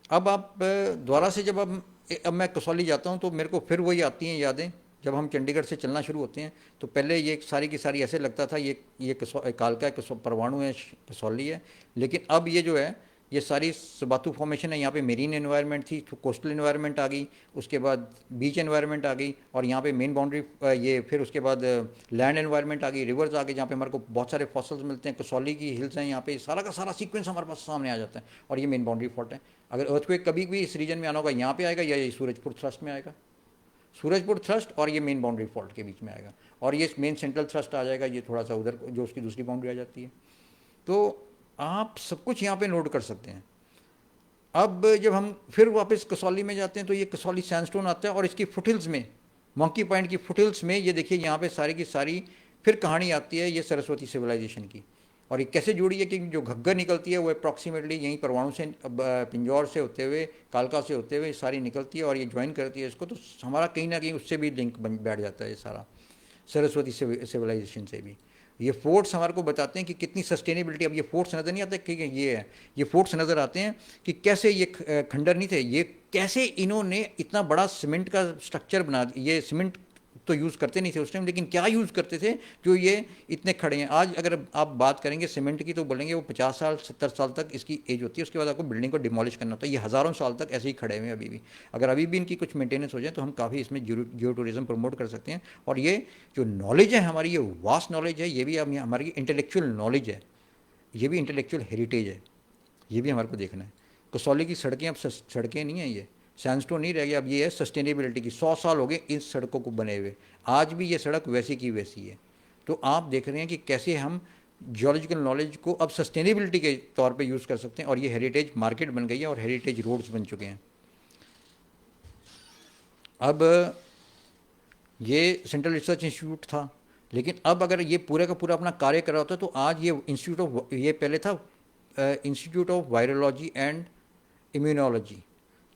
अब आप दोबारा से जब अब मैं कसौली जाता हूँ तो मेरे को फिर वही आती हैं यादें, जब हम चंडीगढ़ से चलना शुरू होते हैं तो पहले ये सारी की सारी ऐसे लगता था ये कालका है, परवाणु है, कसौली है। लेकिन अब ये जो है, ये सारी सबातू फॉर्मेशन है, यहाँ पे मेरीन एनवायरनमेंट थी, कोस्टल एनवायरनमेंट आ गई, उसके बाद बीच एनवायरनमेंट आ गई, और यहाँ पे मेन बाउंड्री ये फिर उसके बाद लैंड एनवायरनमेंट आ गई, रिवर्स आ गए जहाँ पे हमारे को बहुत सारे फॉसल्स मिलते हैं, कसौली की हिल्स हैं, यहाँ पे सारा का सारा सीक्वेंस हमारे पास सामने आ जाता है। और ये मेन बाउंड्री फॉल्ट है। अगर अर्थक्वेक कभी भी इस रीजन में आना होगा, यहाँ पे आएगा या ये सूरजपुर थ्रस्ट में आएगा, सूरजपुर थ्रस्ट और ये मेन बाउंड्री फॉल्ट के बीच में आएगा, और ये मेन सेंट्रल थ्रस्ट आ जाएगा, ये थोड़ा सा उधर जो उसकी दूसरी बाउंड्री आ जाती है। तो आप सब कुछ यहाँ पे नोट कर सकते हैं। अब जब हम फिर वापस कसौली में जाते हैं तो ये कसौली सैंडस्टोन आता है, और इसकी फुटहिल्स में, मंकी पॉइंट की फुटहिल्स में, ये देखिए यहाँ पे सारी की सारी फिर कहानी आती है ये सरस्वती सिविलाइजेशन की। और ये कैसे जुड़ी है कि जो घग्गर निकलती है वो अप्रॉक्सीमेटली यहीं परवाणु से, पिंजौर से होते हुए, कालका से होते हुए सारी निकलती है और ये ज्वाइन करती है इसको। तो हमारा कहीं ना कहीं उससे भी लिंक बन बैठ जाता है ये सारा, सरस्वती सिविलाइजेशन से भी। ये फोर्ट्स हमारे को बताते हैं कि कितनी सस्टेनेबिलिटी। अब ये फोर्ट्स नज़र नहीं आते कि ये है, ये फोर्ट्स नज़र आते हैं कि कैसे ये खंडर नहीं थे, ये कैसे इन्होंने इतना बड़ा सीमेंट का स्ट्रक्चर बना, ये सीमेंट तो यूज़ करते नहीं थे उस टाइम, लेकिन क्या यूज़ करते थे जो ये इतने खड़े हैं। आज अगर आप बात करेंगे सीमेंट की तो बोलेंगे वो 50 साल 70 साल तक इसकी एज होती है, उसके बाद आपको बिल्डिंग को डिमोलिश करना होता है। ये हज़ारों साल तक ऐसे ही खड़े हुए हैं अभी भी। अगर अभी भी इनकी कुछ मेंटेनेंस हो जाए तो हम काफ़ी इसमें जियो टूरिज़्म प्रमोट कर सकते हैं। और ये जो नॉलेज है हमारी, ये वास्ट नॉलेज है, ये भी हमारी इंटेलेक्चुअल नॉलेज है, ये भी इंटेलेक्चुअल हेरिटेज है, ये भी हमारे को देखना है। कसौली की सड़कें अब सड़कें नहीं हैं, ये सैंडस्टोन नहीं रह गया, अब ये है सस्टेनेबिलिटी की। 100 साल हो गए इन सड़कों को बने हुए, आज भी ये सड़क वैसी की वैसी है। तो आप देख रहे हैं कि कैसे हम जियोलॉजिकल नॉलेज को अब सस्टेनेबिलिटी के तौर पे यूज़ कर सकते हैं, और ये हेरिटेज मार्केट बन गई है और हेरिटेज रोड्स बन चुके हैं। अब ये सेंट्रल रिसर्च इंस्टीट्यूट था, लेकिन अब अगर ये पूरा का पूरा अपना कार्य कर रहा होता तो आज ये इंस्टीट्यूट ऑफ, ये पहले था institute of virology and immunology.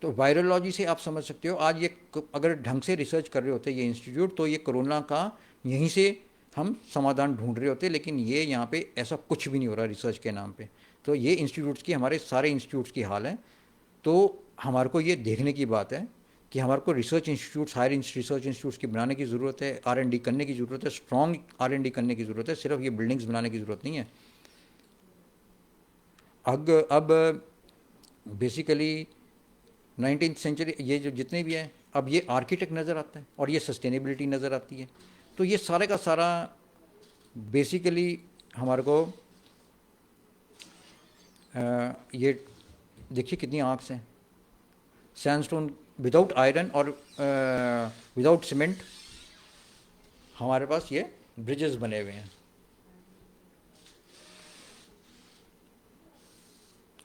तो वायरोलॉजी से आप समझ सकते हो आज ये अगर ढंग से रिसर्च कर रहे होते ये इंस्टीट्यूट, तो ये कोरोना का यहीं से हम समाधान ढूंढ रहे होते। लेकिन ये यहाँ पे ऐसा कुछ भी नहीं हो रहा रिसर्च के नाम पे। तो ये इंस्टीट्यूट्स की, हमारे सारे इंस्टीट्यूट्स की हाल है। तो हमारे को ये देखने की बात है कि हमारे को research institutes, higher research institutes की बनाने की ज़रूरत है, R&D करने की ज़रूरत है, स्ट्रॉन्ग R&D करने की ज़रूरत है, सिर्फ ये बिल्डिंग्स बनाने की ज़रूरत नहीं है। अब बेसिकली 19th सेंचुरी ये जो जितने भी हैं, अब ये आर्किटेक्ट नज़र आता है और ये सस्टेनेबिलिटी नज़र आती है। तो ये सारे का सारा बेसिकली हमारे को ये देखिए कितनी आँख हैं। सैंडस्टोन विदाउट आयरन और विदाउट सीमेंट हमारे पास ये ब्रिजेस बने हुए हैं।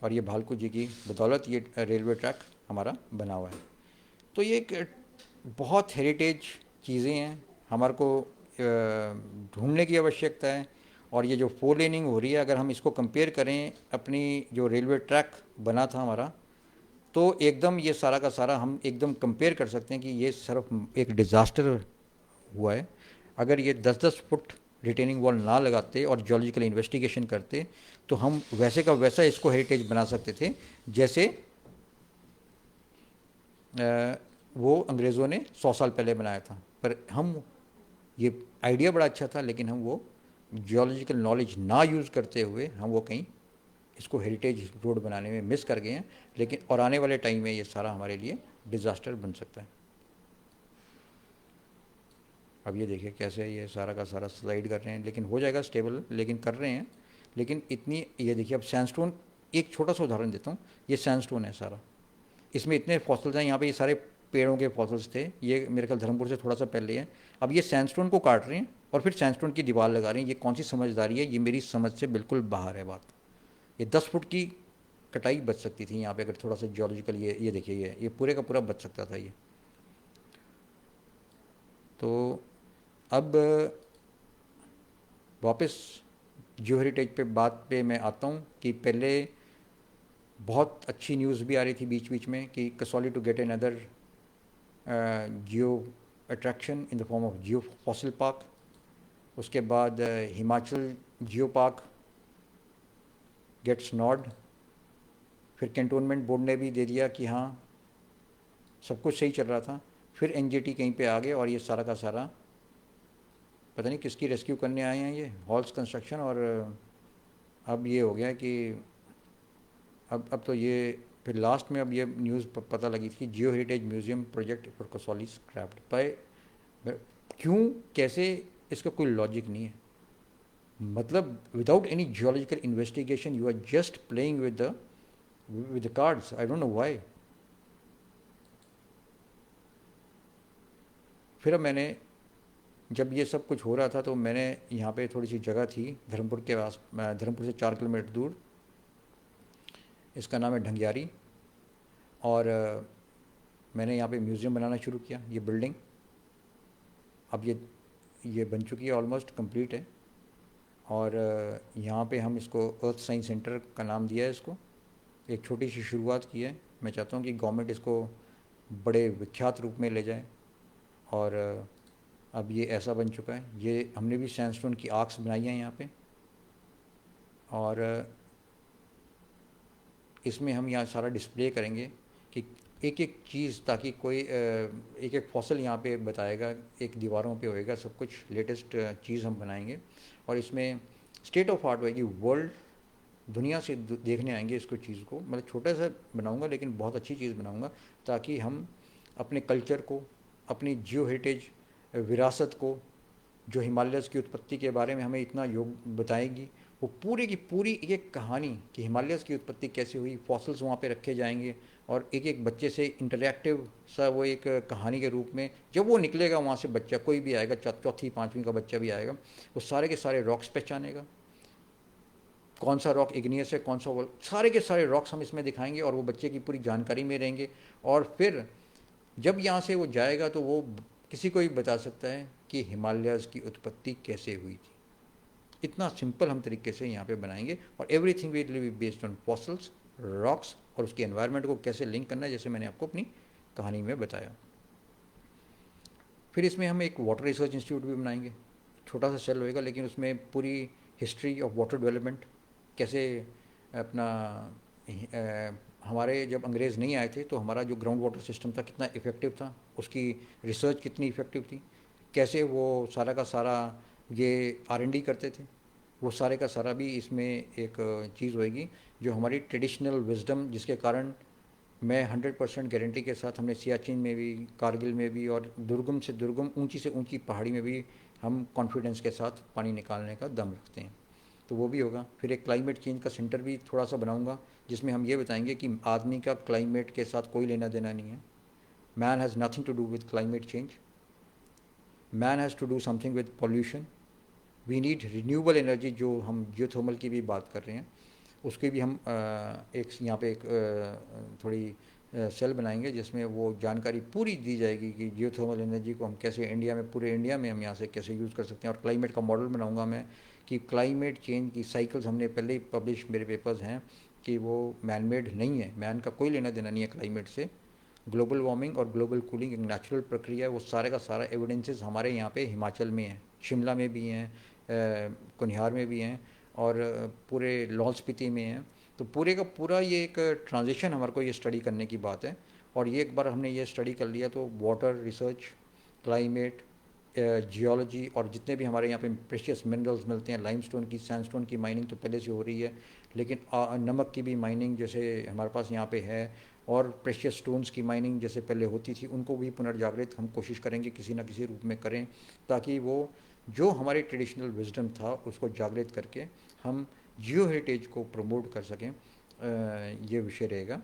और ये भालकू जी की बदौलत ये रेलवे ट्रैक हमारा बना हुआ है। तो ये एक बहुत हेरिटेज चीज़ें हैं, हमारे को ढूंढने की आवश्यकता है। और ये जो फोर लेनिंग हो रही है, अगर हम इसको कंपेयर करें अपनी जो रेलवे ट्रैक बना था हमारा, तो एकदम ये सारा का सारा हम एकदम कंपेयर कर सकते हैं कि ये सिर्फ एक डिज़ास्टर हुआ है। अगर ये 10-10 फुट रिटेनिंग वॉल ना लगाते और जियोलॉजिकल इन्वेस्टिगेशन करते तो हम वैसे का वैसा इसको हेरिटेज बना सकते थे जैसे वो अंग्रेज़ों ने 100 साल पहले बनाया था। पर हम ये आइडिया बड़ा अच्छा था, लेकिन हम वो जियोलॉजिकल नॉलेज ना यूज़ करते हुए हम वो कहीं इसको हेरिटेज रोड बनाने में मिस कर गए हैं। लेकिन और आने वाले टाइम में ये सारा हमारे लिए डिज़ास्टर बन सकता है। अब ये देखिए कैसे ये सारा का सारा स्लाइड कर रहे हैं, लेकिन हो जाएगा स्टेबल, लेकिन कर रहे हैं। लेकिन इतनी ये देखिए, अब सैंडस्टोन, एक छोटा सा उदाहरण देता हूँ। ये सैंडस्टोन है सारा, इसमें इतने फॉसल्स हैं। यहाँ पे ये सारे पेड़ों के फॉसल्स थे, ये मेरे ख्याल धर्मपुर से थोड़ा सा पहले है। अब ये सैंडस्टोन को काट रहे हैं और फिर सैंडस्टोन की दीवार लगा रहे हैं। ये कौन सी समझदारी है? ये मेरी समझ से बिल्कुल बाहर है बात। ये 10 फुट की कटाई बच सकती थी यहाँ पे, अगर थोड़ा सा जियोलॉजिकल ये देखिए, ये पूरे का पूरा बच सकता था ये। तो अब वापस जियो हेरिटेज पे बात पे मैं आता हूँ कि पहले बहुत अच्छी न्यूज़ भी आ रही थी बीच बीच में कि Kasauli to get another geo attraction in the form of geo fossil park. उसके बाद Himachal geo park gets nod. फिर कैंटोनमेंट बोर्ड ने भी दे दिया कि हाँ सब कुछ सही चल रहा था। फिर एनजीटी कहीं पे आ गए और ये सारा का सारा पता नहीं किसकी रेस्क्यू करने आए हैं, ये हॉल्स कंस्ट्रक्शन। और अब ये हो गया कि अब तो ये फिर लास्ट में अब ये न्यूज़ पता लगी थी, geo heritage museum project for Kasauli scrapped by. क्यों, कैसे, इसका कोई लॉजिक नहीं है। मतलब without any geological investigation you are just playing with the cards. I don't know why. फिर अब मैंने, जब ये सब कुछ हो रहा था, तो मैंने यहाँ पे थोड़ी सी जगह थी धर्मपुर के पास, धर्मपुर से 4 किलोमीटर दूर, इसका नाम है ढंगियारी। और मैंने यहाँ पे म्यूज़ियम बनाना शुरू किया। ये बिल्डिंग अब ये बन चुकी है, ऑलमोस्ट कंप्लीट है। और यहाँ पे हम इसको अर्थ साइंस सेंटर का नाम दिया है इसको। एक छोटी सी शुरुआत की है। मैं चाहता हूँ कि गवर्नमेंट इसको बड़े विख्यात रूप में ले जाए। और अब ये ऐसा बन चुका है। ये हमने भी सैंडस्टोन की आर्क्स बनाई हैं यहाँ पे। और इसमें हम यहाँ सारा डिस्प्ले करेंगे कि एक एक चीज़, ताकि कोई एक एक फॉसल यहाँ पे बताएगा, एक दीवारों पे होएगा सब कुछ लेटेस्ट चीज़ हम बनाएंगे। और इसमें स्टेट ऑफ आर्ट होएगी, वर्ल्ड दुनिया से देखने आएंगे इसको चीज़ को। मतलब छोटा सा बनाऊंगा लेकिन बहुत अच्छी चीज़ बनाऊंगा, ताकि हम अपने कल्चर को, अपनी जियो हेरिटेज विरासत को, जो हिमालयस की उत्पत्ति के बारे में हमें इतना योग बताएगी, वो पूरी की पूरी एक एक कहानी कि हिमालयस की उत्पत्ति कैसे हुई, फॉसिल्स वहाँ पे रखे जाएंगे। और एक एक बच्चे से इंटरैक्टिव सा वो एक कहानी के रूप में, जब वो निकलेगा वहाँ से, बच्चा कोई भी आएगा, चौथी पाँचवीं का बच्चा भी आएगा, वो सारे के सारे रॉक्स पहचानेगा। कौन सा रॉक इग्नियस है, कौन सा वो, सारे के सारे रॉक्स हम इसमें दिखाएंगे और वो बच्चे की पूरी जानकारी में रहेंगे। और फिर जब यहाँ से वो जाएगा तो वो किसी को भी बता सकता है कि हिमालयस की उत्पत्ति कैसे हुई थी। इतना सिंपल हम तरीके से यहाँ पे बनाएंगे। और everything will be based on fossils, rocks, और उसके एनवायरनमेंट को कैसे लिंक करना है, जैसे मैंने आपको अपनी कहानी में बताया। फिर इसमें हम एक वाटर रिसर्च इंस्टीट्यूट भी बनाएंगे। छोटा सा सेल होएगा, लेकिन उसमें पूरी हिस्ट्री ऑफ वाटर डेवलपमेंट, कैसे अपना हमारे जब अंग्रेज़ नहीं आए थे तो हमारा जो ग्राउंड वाटर सिस्टम था कितना इफ़ेक्टिव था, उसकी रिसर्च कितनी इफ़ेक्टिव थी, कैसे वो सारा का सारा ये R&D करते थे, वो सारे का सारा भी इसमें एक चीज़ होएगी। जो हमारी ट्रेडिशनल विजडम, जिसके कारण मैं 100% गारंटी के साथ, हमने सियाचिन में भी, कारगिल में भी, और दुर्गम से दुर्गम, ऊंची से ऊंची पहाड़ी में भी हम कॉन्फिडेंस के साथ पानी निकालने का दम रखते हैं। तो वो भी होगा। फिर एक क्लाइमेट चेंज का सेंटर भी थोड़ा सा बनाऊंगा, जिसमें हम ये बताएंगे कि आदमी का क्लाइमेट के साथ कोई लेना देना नहीं है। Man has nothing to do with climate change. Man has to do something with pollution. We need renewable energy, जो हम जियोथर्मल की भी बात कर रहे हैं, उसकी भी हम एक यहाँ पे एक थोड़ी सेल बनाएंगे जिसमें वो जानकारी पूरी दी जाएगी कि जियोथर्मल एनर्जी को हम कैसे इंडिया में, पूरे इंडिया में हम यहाँ से कैसे यूज़ कर सकते हैं। और क्लाइमेट का मॉडल बनाऊंगा मैं कि क्लाइमेट चेंज की साइकिल्स हमने पहले ही पब्लिश, मेरे पेपर्स हैं कि वो मैन मेड नहीं है, मैन का कोई लेना देना नहीं है क्लाइमेट से। ग्लोबल वार्मिंग और ग्लोबल कूलिंग एक नेचुरल प्रक्रिया है, वो सारे का सारा एविडेंसेस हमारे यहाँ पे हिमाचल में है, शिमला में भी हैं, कुनिहार में भी हैं, और पूरे लाहौल स्पीति में हैं। तो पूरे का पूरा ये एक ट्रांजिशन हमारे को ये स्टडी करने की बात है। और ये एक बार हमने ये स्टडी कर लिया तो वाटर रिसर्च, क्लाइमेट, जियोलॉजी, और जितने भी हमारे यहाँ पे प्रेशियस मिनरल्स मिलते हैं, लाइमस्टोन की, सैंडस्टोन की माइनिंग तो पहले से हो रही है, लेकिन नमक की भी माइनिंग जैसे हमारे पास यहाँ पे है, और प्रेशियस स्टोन्स की माइनिंग जैसे पहले होती थी, उनको भी पुनर्जागृत हम कोशिश करेंगे किसी ना किसी रूप में करें, ताकि वो जो हमारे ट्रेडिशनल विजडम था उसको जागृत करके हम जियो हेरिटेज को प्रमोट कर सकें। ये विषय रहेगा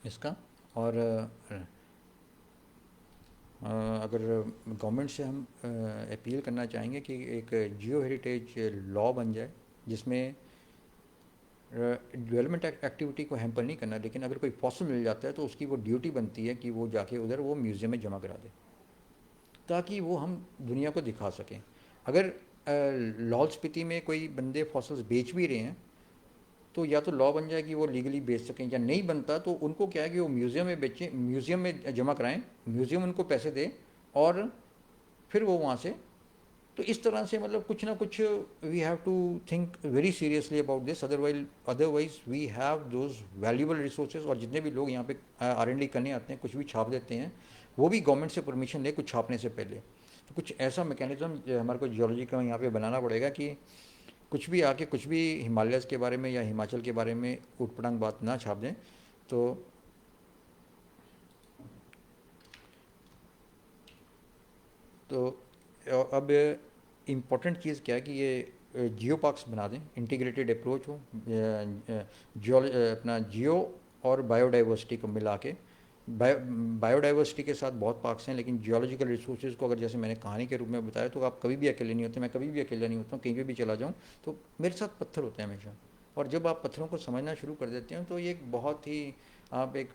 इसका। और अगर गवर्नमेंट से हम अपील करना चाहेंगे कि एक जियो हेरिटेज लॉ बन जाए जिसमें डेवलपमेंट एक्टिविटी को हैम्पर नहीं करना, लेकिन अगर कोई फॉसिल मिल जाता है तो उसकी वो ड्यूटी बनती है कि वो जाके उधर वो म्यूज़ियम में जमा करा दे, ताकि वो हम दुनिया को दिखा सकें। अगर लाहौल स्पीति में कोई बंदे फॉसिल्स बेच भी रहे हैं तो या तो लॉ बन जाए कि वो लीगली बेच सकें, या नहीं बनता तो उनको क्या है कि वो म्यूज़ियम में बेचें, म्यूज़ियम में जमा कराएं, म्यूज़ियम उनको पैसे दे और फिर वो वहाँ से। तो इस तरह से मतलब कुछ ना कुछ we have to think very seriously about this, otherwise we have those valuable resources. और जितने भी लोग यहाँ पे R&D करने आते हैं, कुछ भी छाप देते हैं, वो भी गवर्नमेंट से परमिशन ले कुछ छापने से पहले। तो कुछ ऐसा मैकेनिज्म हमारे को जियोलॉजी का यहाँ पे बनाना पड़ेगा कि कुछ भी आके कुछ भी हिमालयस के बारे में या हिमाचल के बारे में उटपटांग बात ना छाप दें। तो अब इम्पॉर्टेंट चीज़ क्या है कि ये जियो पार्क्स बना दें, इंटीग्रेटेड अप्रोच हो, अपना जियो और बायोडाइवर्सिटी को मिला के। बायोडाइवर्सिटी के साथ बहुत पार्क्स हैं, लेकिन जियोलॉजिकल रिसोर्सेज को अगर जैसे मैंने कहानी के रूप में बताया तो आप कभी भी अकेले नहीं होते, मैं कभी भी अकेला नहीं होता हूँ, कहीं पे भी चला जाऊँ तो मेरे साथ पत्थर होते हैं हमेशा। और जब आप पत्थरों को समझना शुरू कर देते हैं तो ये एक बहुत ही, आप एक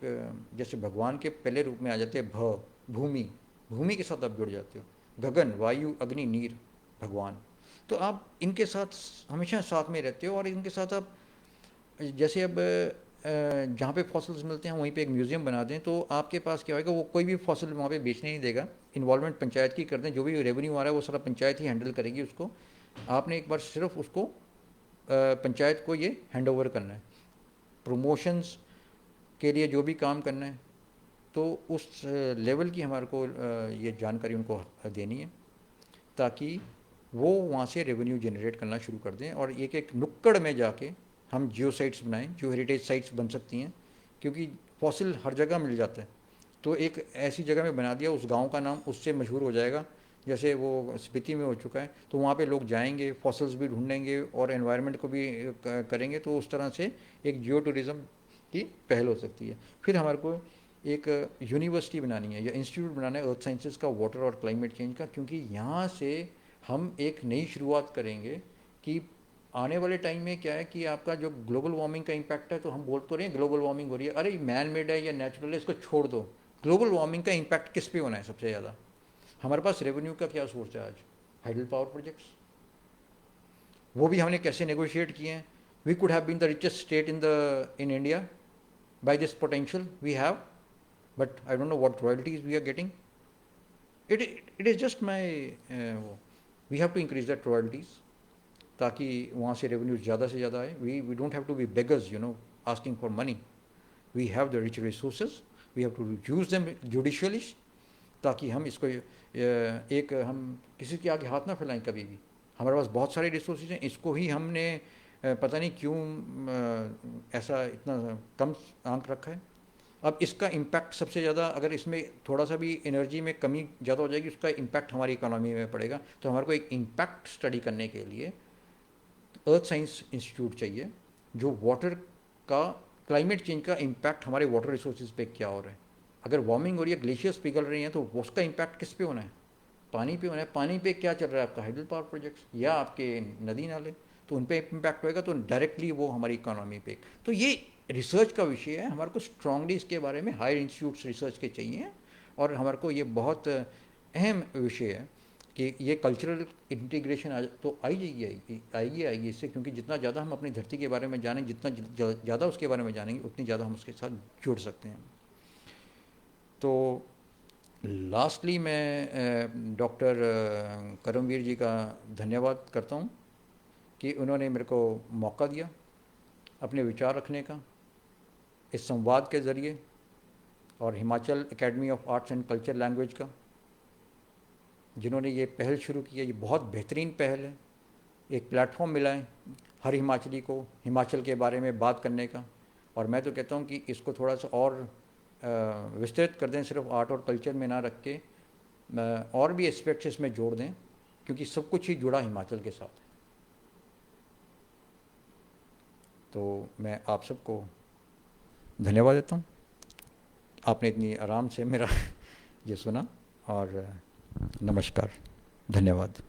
जैसे भगवान के पहले रूप में आ जाते हैं, भूमि, भूमि के साथ आप जुड़ जाते हो, गगन, वायु, अग्नि, नीर, भगवान। तो आप इनके साथ हमेशा साथ में रहते हो, और इनके साथ आप जैसे अब जहाँ पे फॉसिल्स मिलते हैं वहीं पे एक म्यूज़ियम बना दें तो आपके पास क्या होगा, वो कोई भी फॉसिल वहाँ पे बेचने नहीं देगा, इन्वॉल्वमेंट पंचायत की कर दें, जो भी रेवेन्यू आ रहा है वो सारा पंचायत ही हैंडल करेगी उसको। आपने एक बार सिर्फ उसको पंचायत को ये हैंड ओवर करना है, प्रमोशंस के लिए जो भी काम करना है, तो उस लेवल की हमारे को ये जानकारी उनको देनी है, ताकि वो वहाँ से रेवेन्यू जनरेट करना शुरू कर दें। और एक एक नुक्कड़ में जाके हम जियो साइट्स बनाएं, जो हेरिटेज साइट्स बन सकती हैं, क्योंकि फॉसिल हर जगह मिल जाता है। तो एक ऐसी जगह में बना दिया, उस गांव का नाम उससे मशहूर हो जाएगा, जैसे वो स्पीति में हो चुका है, तो वहाँ पे लोग जाएंगे, फॉसिल्स भी ढूंढेंगे और एनवायरनमेंट को भी करेंगे। तो उस तरह से एक जियो टूरिज़्म की पहल हो सकती है। फिर हमारे को एक यूनिवर्सिटी बनानी है या इंस्टीट्यूट बनाना है अर्थ साइंसेज का, वाटर और क्लाइमेट चेंज का, क्योंकि यहाँ से हम एक नई शुरुआत करेंगे कि आने वाले टाइम में क्या है कि आपका जो ग्लोबल वार्मिंग का इम्पैक्ट है, तो हम बोल तो रहे हैं ग्लोबल वार्मिंग हो रही है, अरे मैन मेड है या नेचुरल है इसको छोड़ दो, ग्लोबल वार्मिंग का इम्पैक्ट किस पे होना है सबसे ज़्यादा? हमारे पास रेवेन्यू का क्या सोर्स है आज? हाइडल पावर प्रोजेक्ट्स, वो भी हमने कैसे नेगोशिएट किए हैं। We could have been the richest state in India by this potential we have, but I don't know what royalties we are getting. It is just my, we have to increase that royalties, ताकि वहाँ से रेवेन्यू ज़्यादा से ज़्यादा आए। We don't have to be beggars, asking for money. We have the rich resources, we have to use them judicially, ताकि हम इसको एक हम किसी के आगे हाथ ना फैलाएं कभी भी। हमारे पास बहुत सारे रिसोर्सेज हैं, इसको ही हमने पता नहीं क्यों ऐसा इतना कम आंक रखा है। अब इसका इम्पैक्ट सबसे ज़्यादा, अगर इसमें थोड़ा सा भी एनर्जी में कमी ज़्यादा हो जाएगी, उसका इम्पैक्ट हमारी इकोनॉमी में पड़ेगा। तो हमारे को एक इम्पैक्ट स्टडी करने के लिए अर्थ साइंस इंस्टीट्यूट चाहिए, जो वाटर का, क्लाइमेट चेंज का इम्पैक्ट हमारे वाटर रिसोर्सेज पे क्या हो रहा है, अगर वार्मिंग हो रही है, ग्लेशियर्स पिघल रही हैं, तो उसका इम्पैक्ट किस पे होना है? पानी पे होना है। पानी पे क्या चल रहा है आपका? हाइडल पावर प्रोजेक्ट्स या आपके नदी नाले, तो उन पर इम्पैक्ट होएगा, तो डायरेक्टली वो हमारी इकोनॉमी पे। तो ये रिसर्च का विषय है, हमारे को स्ट्रांगली इसके बारे में हायर इंस्टीट्यूट्स रिसर्च के चाहिए, और हमारे को ये बहुत अहम विषय है कि ये कल्चरल इंटीग्रेशन तो आएगी इससे, क्योंकि जितना ज़्यादा हम अपनी धरती के बारे में जानें, जितना ज़्यादा उसके बारे में जानेंगे, उतनी ज़्यादा हम उसके साथ जुड़ सकते हैं। तो लास्टली मैं डॉक्टर करमवीर जी का धन्यवाद करता हूँ कि उन्होंने मेरे को मौका दिया अपने विचार रखने का इस संवाद के ज़रिए, और Himachal academy of arts and culture language का, जिन्होंने ये पहल शुरू की है। ये बहुत बेहतरीन पहल है, एक प्लेटफॉर्म मिला है हर हिमाचली को हिमाचल के बारे में बात करने का। और मैं तो कहता हूँ कि इसको थोड़ा सा और विस्तृत कर दें, सिर्फ आर्ट और कल्चर में ना रख के और भी एस्पेक्ट्स इसमें जोड़ दें, क्योंकि सब कुछ ही जुड़ा हिमाचल के साथ है। तो मैं आप सबको धन्यवाद देता हूँ, आपने इतनी आराम से मेरा ये सुना, और नमस्कार, धन्यवाद।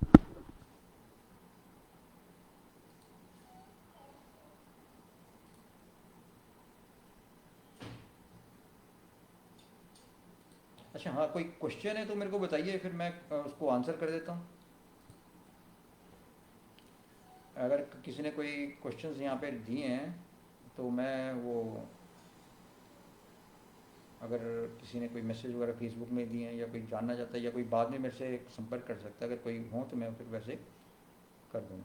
अच्छा, हाँ, कोई क्वेश्चन है तो मेरे को बताइए, फिर मैं उसको आंसर कर देता हूँ। अगर किसी ने कोई क्वेश्चंस यहाँ पे दिए हैं तो मैं वो, अगर किसी ने कोई मैसेज वगैरह फेसबुक में दिए हैं, या कोई जानना चाहता है, या कोई बाद में मेरे से संपर्क कर सकता है, अगर कोई हो तो मैं फिर वैसे कर दूँगा।